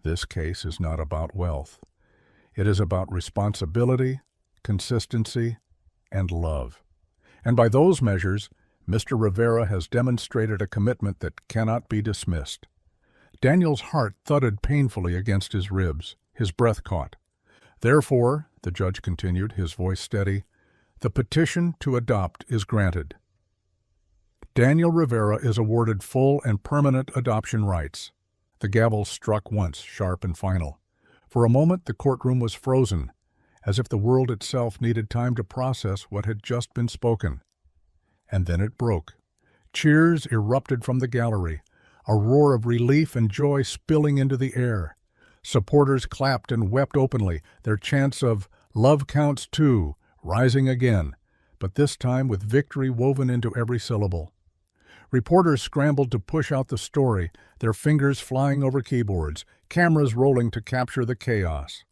A: This case is not about wealth. It is about responsibility, consistency, and love. And by those measures, Mr. Rivera has demonstrated a commitment that cannot be dismissed. Daniel's heart thudded painfully against his ribs. His breath caught. Therefore, the judge continued, his voice steady, the petition to adopt is granted. Daniel Rivera is awarded full and permanent adoption rights. The gavel struck once, sharp and final. For a moment, the courtroom was frozen, as if the world itself needed time to process what had just been spoken. And then it broke. Cheers erupted from the gallery, a roar of relief and joy spilling into the air. Supporters clapped and wept openly, their chants of "Love Counts Too" rising again, but this time with victory woven into every syllable. Reporters scrambled to push out the story, their fingers flying over keyboards, cameras rolling to capture the chaos.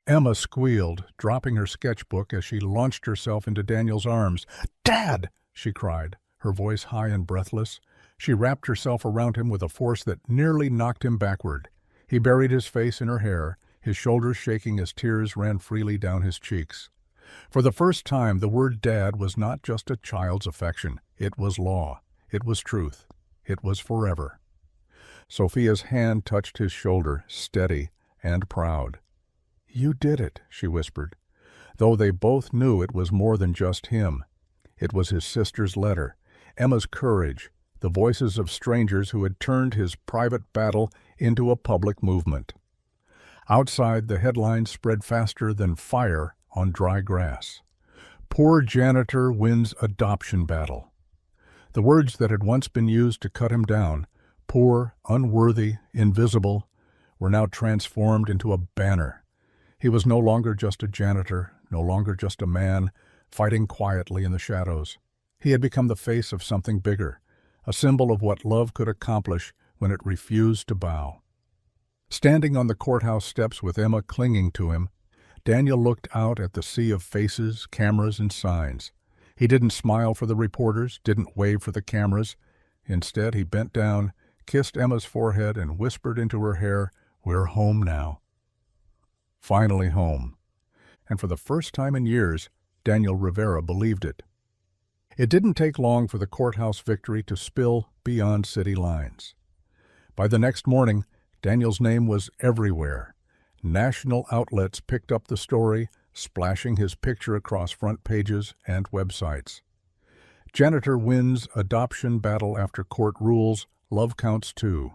A: Emma squealed, dropping her sketchbook as she launched herself into Daniel's arms. "Dad!" she cried, her voice high and breathless. She wrapped herself around him with a force that nearly knocked him backward. He buried his face in her hair, his shoulders shaking as tears ran freely down his cheeks. For the first time, the word Dad was not just a child's affection. It was law. It was truth. It was forever. Sophia's hand touched his shoulder, steady and proud. "You did it," she whispered, though they both knew it was more than just him. It was his sister's letter, Emma's courage, the voices of strangers who had turned his private battle into a public movement. Outside, the headlines spread faster than fire on dry grass. "Poor janitor wins adoption battle." The words that had once been used to cut him down, poor, unworthy, invisible, were now transformed into a banner. He was no longer just a janitor, no longer just a man, fighting quietly in the shadows. He had become the face of something bigger, a symbol of what love could accomplish when it refused to bow. Standing on the courthouse steps with Emma clinging to him, Daniel looked out at the sea of faces, cameras, and signs. He didn't smile for the reporters, didn't wave for the cameras. Instead, he bent down, kissed Emma's forehead, and whispered into her hair, "We're home now." Finally home. And for the first time in years, Daniel Rivera believed it. It didn't take long for the courthouse victory to spill beyond city lines. By the next morning, Daniel's name was everywhere. National outlets picked up the story, splashing his picture across front pages and websites. Janitor wins adoption battle after court rules, love counts too.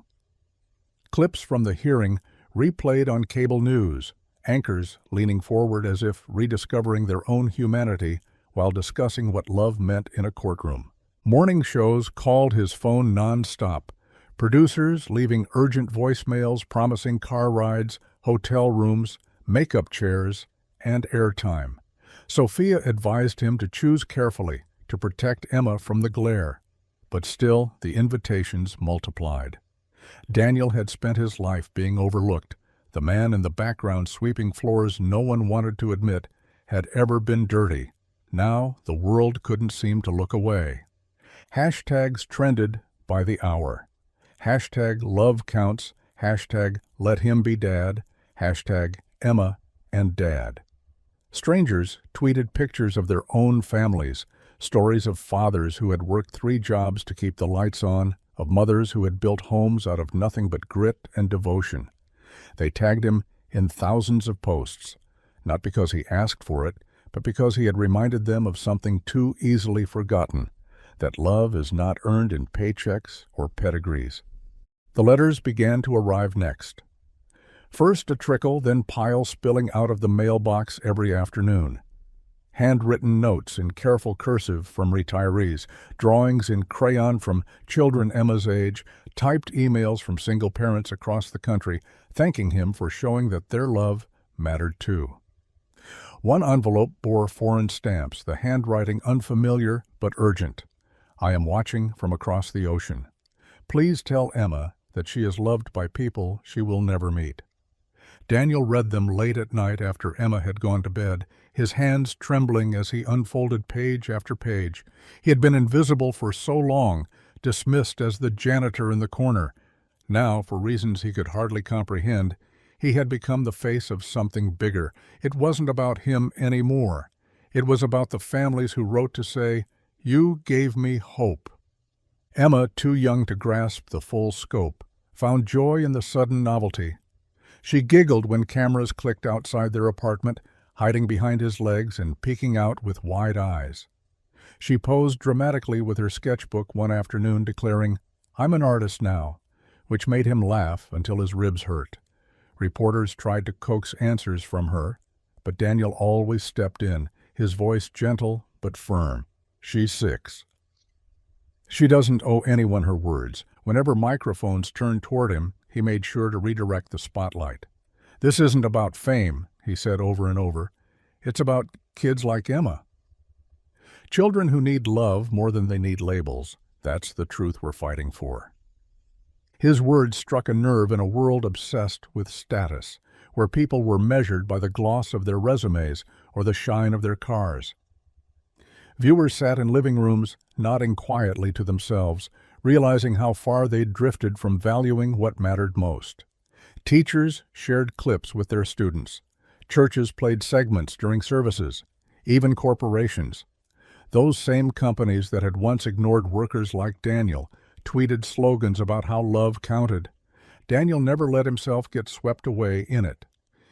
A: Clips from the hearing replayed on cable news, anchors leaning forward as if rediscovering their own humanity while discussing what love meant in a courtroom. Morning shows called his phone non-stop, producers leaving urgent voicemails promising car rides, hotel rooms, makeup chairs, and airtime. Sophia advised him to choose carefully to protect Emma from the glare, but still the invitations multiplied. Daniel had spent his life being overlooked. The man in the background sweeping floors no one wanted to admit had ever been dirty. Now the world couldn't seem to look away. Hashtags trended by the hour. Hashtag love counts, hashtag let him be dad, hashtag Emma and dad. Strangers tweeted pictures of their own families, stories of fathers who had worked 3 jobs to keep the lights on, of mothers who had built homes out of nothing but grit and devotion. They tagged him in thousands of posts, not because he asked for it, but because he had reminded them of something too easily forgotten, that love is not earned in paychecks or pedigrees. The letters began to arrive next. First a trickle, then piles spilling out of the mailbox every afternoon. Handwritten notes in careful cursive from retirees, drawings in crayon from children Emma's age, typed emails from single parents across the country, thanking him for showing that their love mattered too. One envelope bore foreign stamps, the handwriting unfamiliar but urgent. "I am watching from across the ocean. Please tell Emma that she is loved by people she will never meet." Daniel read them late at night after Emma had gone to bed, his hands trembling as he unfolded page after page. He had been invisible for so long, dismissed as the janitor in the corner. Now, for reasons he could hardly comprehend, he had become the face of something bigger. It wasn't about him anymore. It was about the families who wrote to say, "You gave me hope." Emma, too young to grasp the full scope, found joy in the sudden novelty. She giggled when cameras clicked outside their apartment, hiding behind his legs and peeking out with wide eyes. She posed dramatically with her sketchbook one afternoon, declaring, "I'm an artist now," which made him laugh until his ribs hurt. Reporters tried to coax answers from her, but Daniel always stepped in, his voice gentle but firm. "She's 6. She doesn't owe anyone her words." Whenever microphones turned toward him, he made sure to redirect the spotlight. "This isn't about fame," he said over and over. "It's about kids like Emma. Children who need love more than they need labels. That's the truth we're fighting for." His words struck a nerve in a world obsessed with status, where people were measured by the gloss of their resumes or the shine of their cars. Viewers sat in living rooms, nodding quietly to themselves, realizing how far they'd drifted from valuing what mattered most. Teachers shared clips with their students. Churches played segments during services. Even corporations. Those same companies that had once ignored workers like Daniel tweeted slogans about how love counted. Daniel never let himself get swept away in it.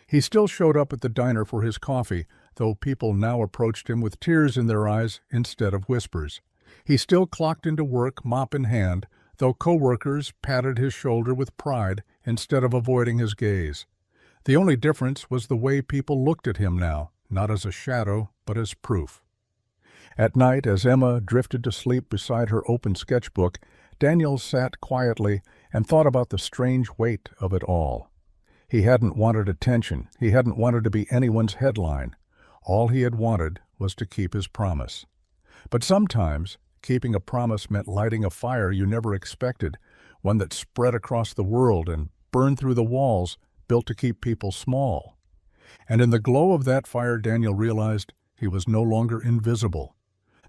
A: He still showed up at the diner for his coffee, though people now approached him with tears in their eyes instead of whispers. He still clocked into work, mop in hand, though coworkers patted his shoulder with pride instead of avoiding his gaze. The only difference was the way people looked at him now, not as a shadow, but as proof. At night, as Emma drifted to sleep beside her open sketchbook, Daniel sat quietly and thought about the strange weight of it all. He hadn't wanted attention. He hadn't wanted to be anyone's headline. All he had wanted was to keep his promise. But sometimes, keeping a promise meant lighting a fire you never expected, one that spread across the world and burned through the walls built to keep people small. And in the glow of that fire, Daniel realized he was no longer invisible.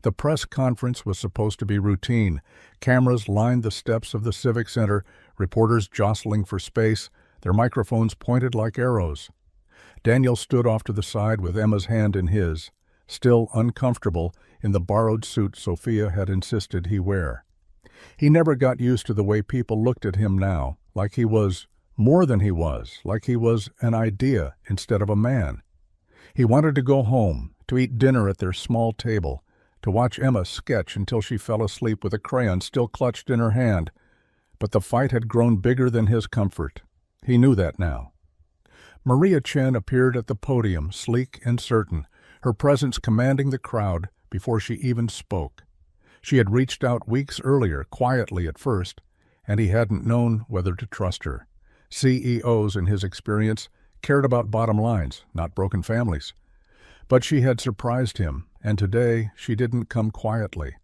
A: The press conference was supposed to be routine. Cameras lined the steps of the Civic Center, reporters jostling for space, their microphones pointed like arrows. Daniel stood off to the side with Emma's hand in his, still uncomfortable in the borrowed suit Sophia had insisted he wear. He never got used to the way people looked at him now, like he was more than he was, like he was an idea instead of a man. He wanted to go home, to eat dinner at their small table, to watch Emma sketch until she fell asleep with a crayon still clutched in her hand. But the fight had grown bigger than his comfort. He knew that now. Maria Chen appeared at the podium, sleek and certain, her presence commanding the crowd before she even spoke. She had reached out weeks earlier, quietly at first, and he hadn't known whether to trust her. CEOs, in his experience, cared about bottom lines, not broken families. But she had surprised him, and today she didn't come quietly.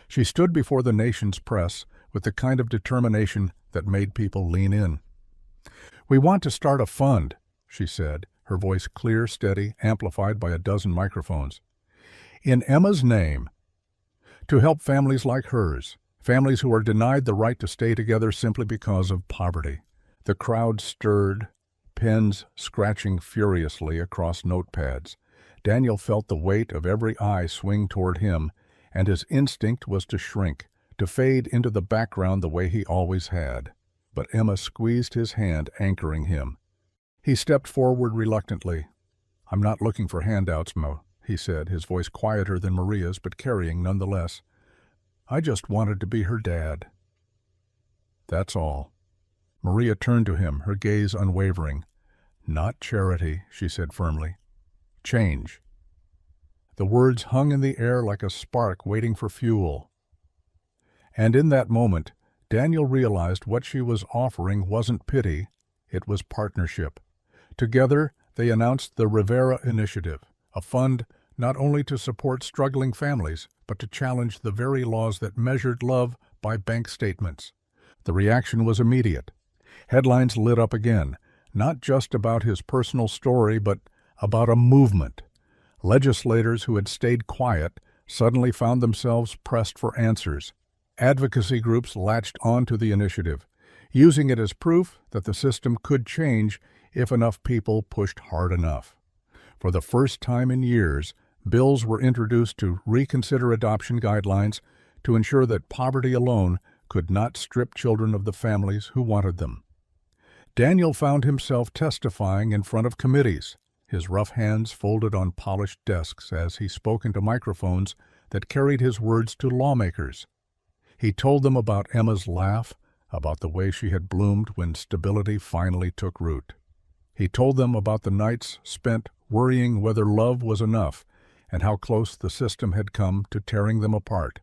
A: She stood before the nation's press with the kind of determination that made people lean in. "We want to start a fund," she said, her voice clear, steady, amplified by a dozen microphones. "In Emma's name, to help families like hers, families who are denied the right to stay together simply because of poverty." The crowd stirred, pens scratching furiously across notepads. Daniel felt the weight of every eye swing toward him, and his instinct was to shrink, to fade into the background the way he always had. But Emma squeezed his hand, anchoring him. He stepped forward reluctantly. "I'm not looking for handouts, Mo," he said, his voice quieter than Maria's, but carrying nonetheless. "I just wanted to be her dad. That's all." Maria turned to him, her gaze unwavering. "Not charity," she said firmly. "Change." The words hung in the air like a spark waiting for fuel. And in that moment, Daniel realized what she was offering wasn't pity, it was partnership. Together, they announced the Rivera Initiative, a fund not only to support struggling families, but to challenge the very laws that measured love by bank statements. The reaction was immediate. Headlines lit up again. not just about his personal story, but about a movement. Legislators who had stayed quiet suddenly found themselves pressed for answers. Advocacy groups latched onto the initiative, using it as proof that the system could change if enough people pushed hard enough. For the first time in years, bills were introduced to reconsider adoption guidelines to ensure that poverty alone could not strip children of the families who wanted them. Daniel found himself testifying in front of committees, his rough hands folded on polished desks as he spoke into microphones that carried his words to lawmakers. He told them about Emma's laugh, about the way she had bloomed when stability finally took root. He told them about the nights spent worrying whether love was enough and how close the system had come to tearing them apart.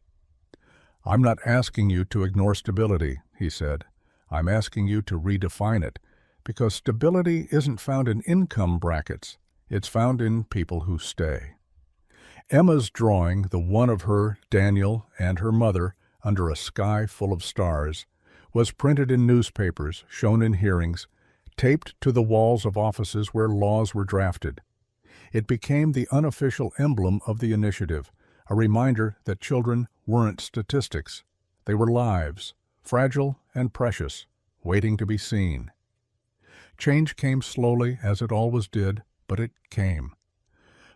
A: "I'm not asking you to ignore stability," he said. "I'm asking you to redefine it, because stability isn't found in income brackets. It's found in people who stay." Emma's drawing, the one of her, Daniel, and her mother under a sky full of stars, was printed in newspapers, shown in hearings, taped to the walls of offices where laws were drafted. It became the unofficial emblem of the initiative, a reminder that children weren't statistics. They were lives, fragile and precious, waiting to be seen. Change came slowly, as it always did, but it came.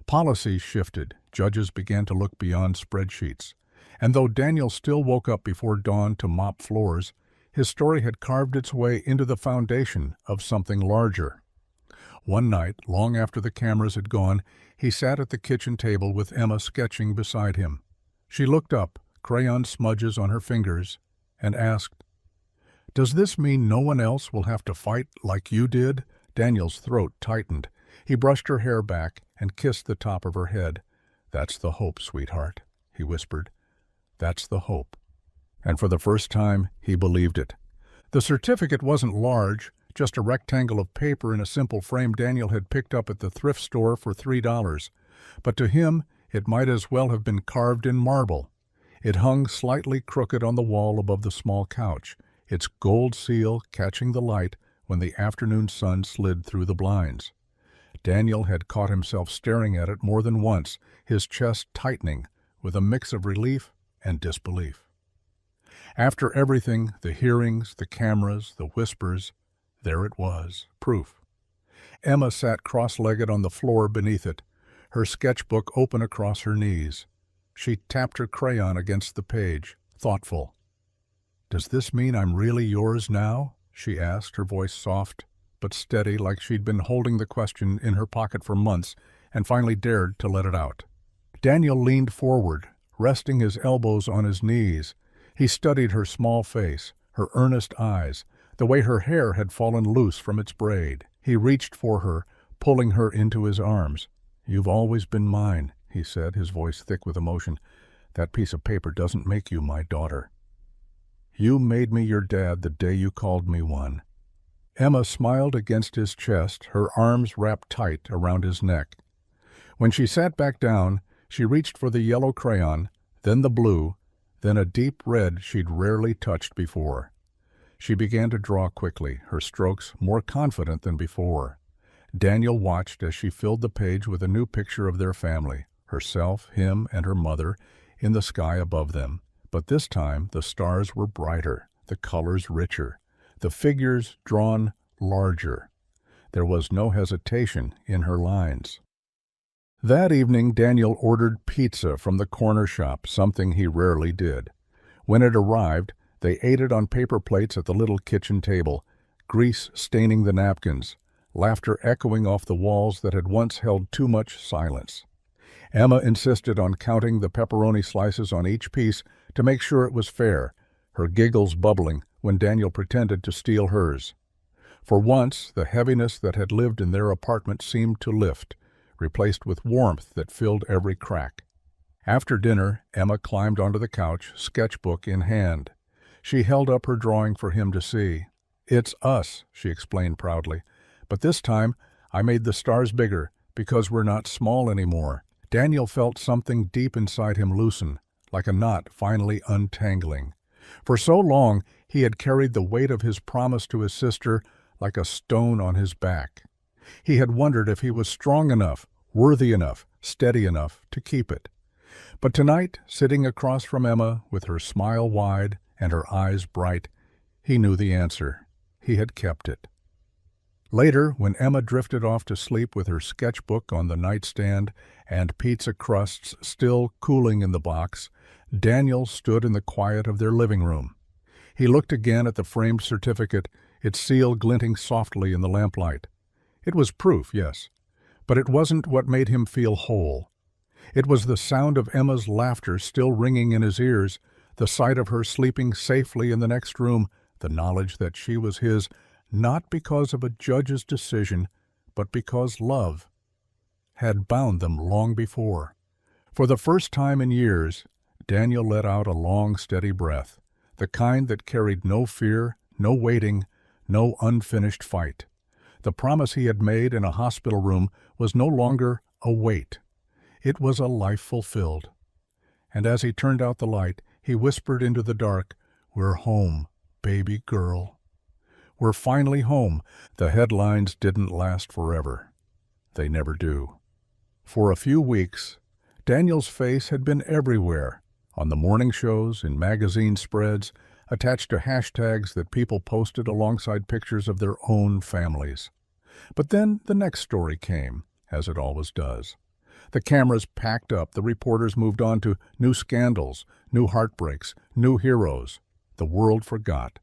A: Policies shifted, judges began to look beyond spreadsheets, and though Daniel still woke up before dawn to mop floors, his story had carved its way into the foundation of something larger. One night, long after the cameras had gone, he sat at the kitchen table with Emma sketching beside him. She looked up, crayon smudges on her fingers, and asked, "Does this mean no one else will have to fight like you did?" Daniel's throat tightened. He brushed her hair back and kissed the top of her head. "That's the hope, sweetheart," he whispered. "That's the hope." And for the first time, he believed it. The certificate wasn't large, just a rectangle of paper in a simple frame Daniel had picked up at the thrift store for $3. But to him, it might as well have been carved in marble. It hung slightly crooked on the wall above the small couch, its gold seal catching the light when the afternoon sun slid through the blinds. Daniel had caught himself staring at it more than once, his chest tightening with a mix of relief and disbelief. After everything, the hearings, the cameras, the whispers, there it was, proof. Emma sat cross-legged on the floor beneath it, her sketchbook open across her knees. She tapped her crayon against the page, thoughtful. "Does this mean I'm really yours now?" she asked, her voice soft but steady, like she'd been holding the question in her pocket for months and finally dared to let it out. Daniel leaned forward, resting his elbows on his knees. He studied her small face, her earnest eyes, the way her hair had fallen loose from its braid. He reached for her, pulling her into his arms. "You've always been mine," he said, his voice thick with emotion. "That piece of paper doesn't make you my daughter. You made me your dad the day you called me one." Emma smiled against his chest, her arms wrapped tight around his neck. When she sat back down, she reached for the yellow crayon, then the blue, then a deep red she'd rarely touched before. She began to draw quickly, her strokes more confident than before. Daniel watched as she filled the page with a new picture of their family, herself, him, and her mother, in the sky above them. But this time the stars were brighter, the colors richer, the figures drawn larger. There was no hesitation in her lines. That evening Daniel ordered pizza from the corner shop, something he rarely did. When it arrived, they ate it on paper plates at the little kitchen table, grease staining the napkins, laughter echoing off the walls that had once held too much silence. Emma insisted on counting the pepperoni slices on each piece to make sure it was fair, her giggles bubbling when Daniel pretended to steal hers. For once, the heaviness that had lived in their apartment seemed to lift, replaced with warmth that filled every crack. After dinner, Emma climbed onto the couch, sketchbook in hand. She held up her drawing for him to see. "It's us," she explained proudly. "But this time, I made the stars bigger, because we're not small anymore." Daniel felt something deep inside him loosen, like a knot finally untangling. For so long, he had carried the weight of his promise to his sister like a stone on his back. He had wondered if he was strong enough, worthy enough, steady enough to keep it. But tonight, sitting across from Emma with her smile wide and her eyes bright, he knew the answer. He had kept it. Later, when Emma drifted off to sleep with her sketchbook on the nightstand and pizza crusts still cooling in the box, Daniel stood in the quiet of their living room. He looked again at the framed certificate, its seal glinting softly in the lamplight. It was proof, yes, but it wasn't what made him feel whole. It was the sound of Emma's laughter still ringing in his ears, the sight of her sleeping safely in the next room, the knowledge that she was his, not because of a judge's decision, but because love had bound them long before. For the first time in years, Daniel let out a long, steady breath, the kind that carried no fear, no waiting, no unfinished fight. The promise he had made in a hospital room was no longer a weight. It was a life fulfilled. And as he turned out the light, he whispered into the dark, "We're home, baby girl. We're finally home." The headlines didn't last forever. They never do. For a few weeks, Daniel's face had been everywhere, on the morning shows, in magazine spreads, attached to hashtags that people posted alongside pictures of their own families. But then the next story came, as it always does. The cameras packed up, the reporters moved on to new scandals, new heartbreaks, new heroes. The world forgot.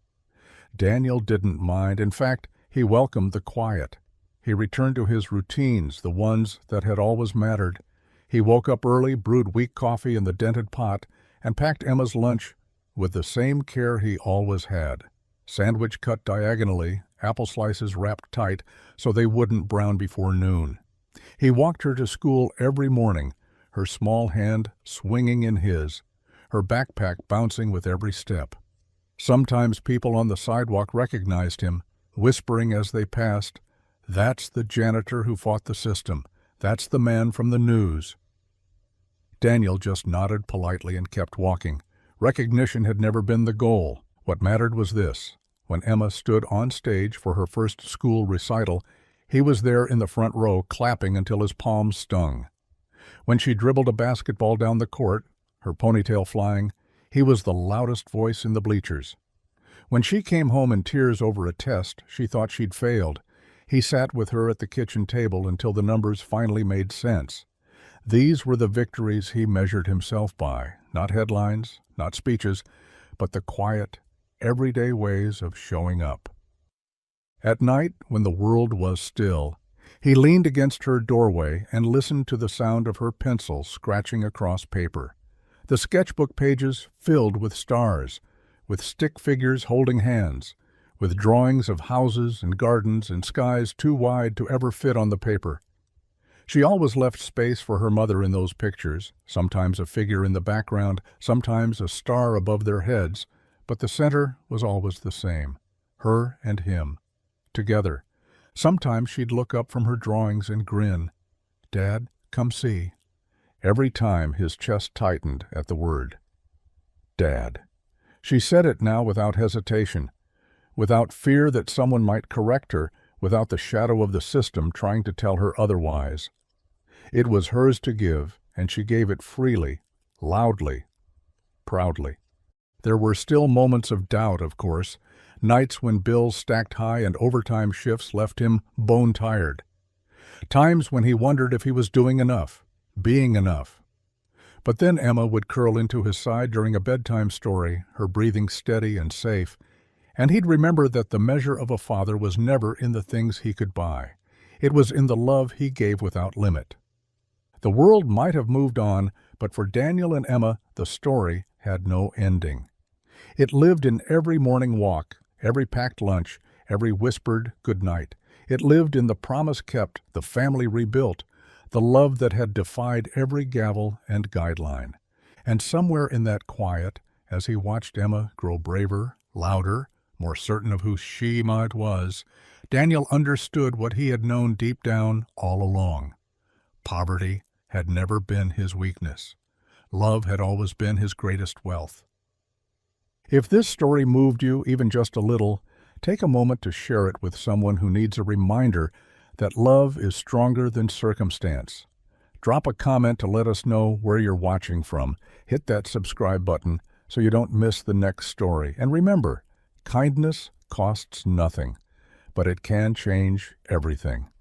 A: Daniel didn't mind. In fact, he welcomed the quiet. He returned to his routines, the ones that had always mattered. He woke up early, brewed weak coffee in the dented pot, and packed Emma's lunch with the same care he always had. Sandwich cut diagonally, apple slices wrapped tight so they wouldn't brown before noon. He walked her to school every morning, her small hand swinging in his, her backpack bouncing with every step. Sometimes people on the sidewalk recognized him, whispering as they passed, "That's the janitor who fought the system. That's the man from the news." Daniel just nodded politely and kept walking. Recognition had never been the goal. What mattered was this. When Emma stood on stage for her first school recital, he was there in the front row clapping until his palms stung. When she dribbled a basketball down the court, her ponytail flying, he was the loudest voice in the bleachers. When she came home in tears over a test she thought she'd failed, he sat with her at the kitchen table until the numbers finally made sense. These were the victories he measured himself by, not headlines, not speeches, but the quiet, everyday ways of showing up. At night, when the world was still, he leaned against her doorway and listened to the sound of her pencil scratching across paper. The sketchbook pages filled with stars, with stick figures holding hands, with drawings of houses and gardens and skies too wide to ever fit on the paper. She always left space for her mother in those pictures, sometimes a figure in the background, sometimes a star above their heads, but the center was always the same, her and him, together. Sometimes she'd look up from her drawings and grin, "Dad, come see." Every time his chest tightened at the word. Dad. She said it now without hesitation, without fear that someone might correct her, without the shadow of the system trying to tell her otherwise. It was hers to give, and she gave it freely, loudly, proudly. There were still moments of doubt, of course, nights when bills stacked high and overtime shifts left him bone-tired. Times when he wondered if he was doing enough, being enough. But then Emma would curl into his side during a bedtime story, her breathing steady and safe, and he'd remember that the measure of a father was never in the things he could buy. It was in the love he gave without limit. The world might have moved on, but for Daniel and Emma, the story had no ending. It lived in every morning walk, every packed lunch, every whispered good night. It lived in the promise kept, the family rebuilt, the love that had defied every gavel and guideline. And somewhere in that quiet, as he watched Emma grow braver, louder, more certain of who she was, Daniel understood what he had known deep down all along. Poverty had never been his weakness. Love had always been his greatest wealth. If this story moved you even just a little, Take a moment to share it with someone who needs a reminder that love is stronger than circumstance. Drop a comment to let us know where you're watching from. Hit that subscribe button so you don't miss the next story. And remember, kindness costs nothing, but it can change everything.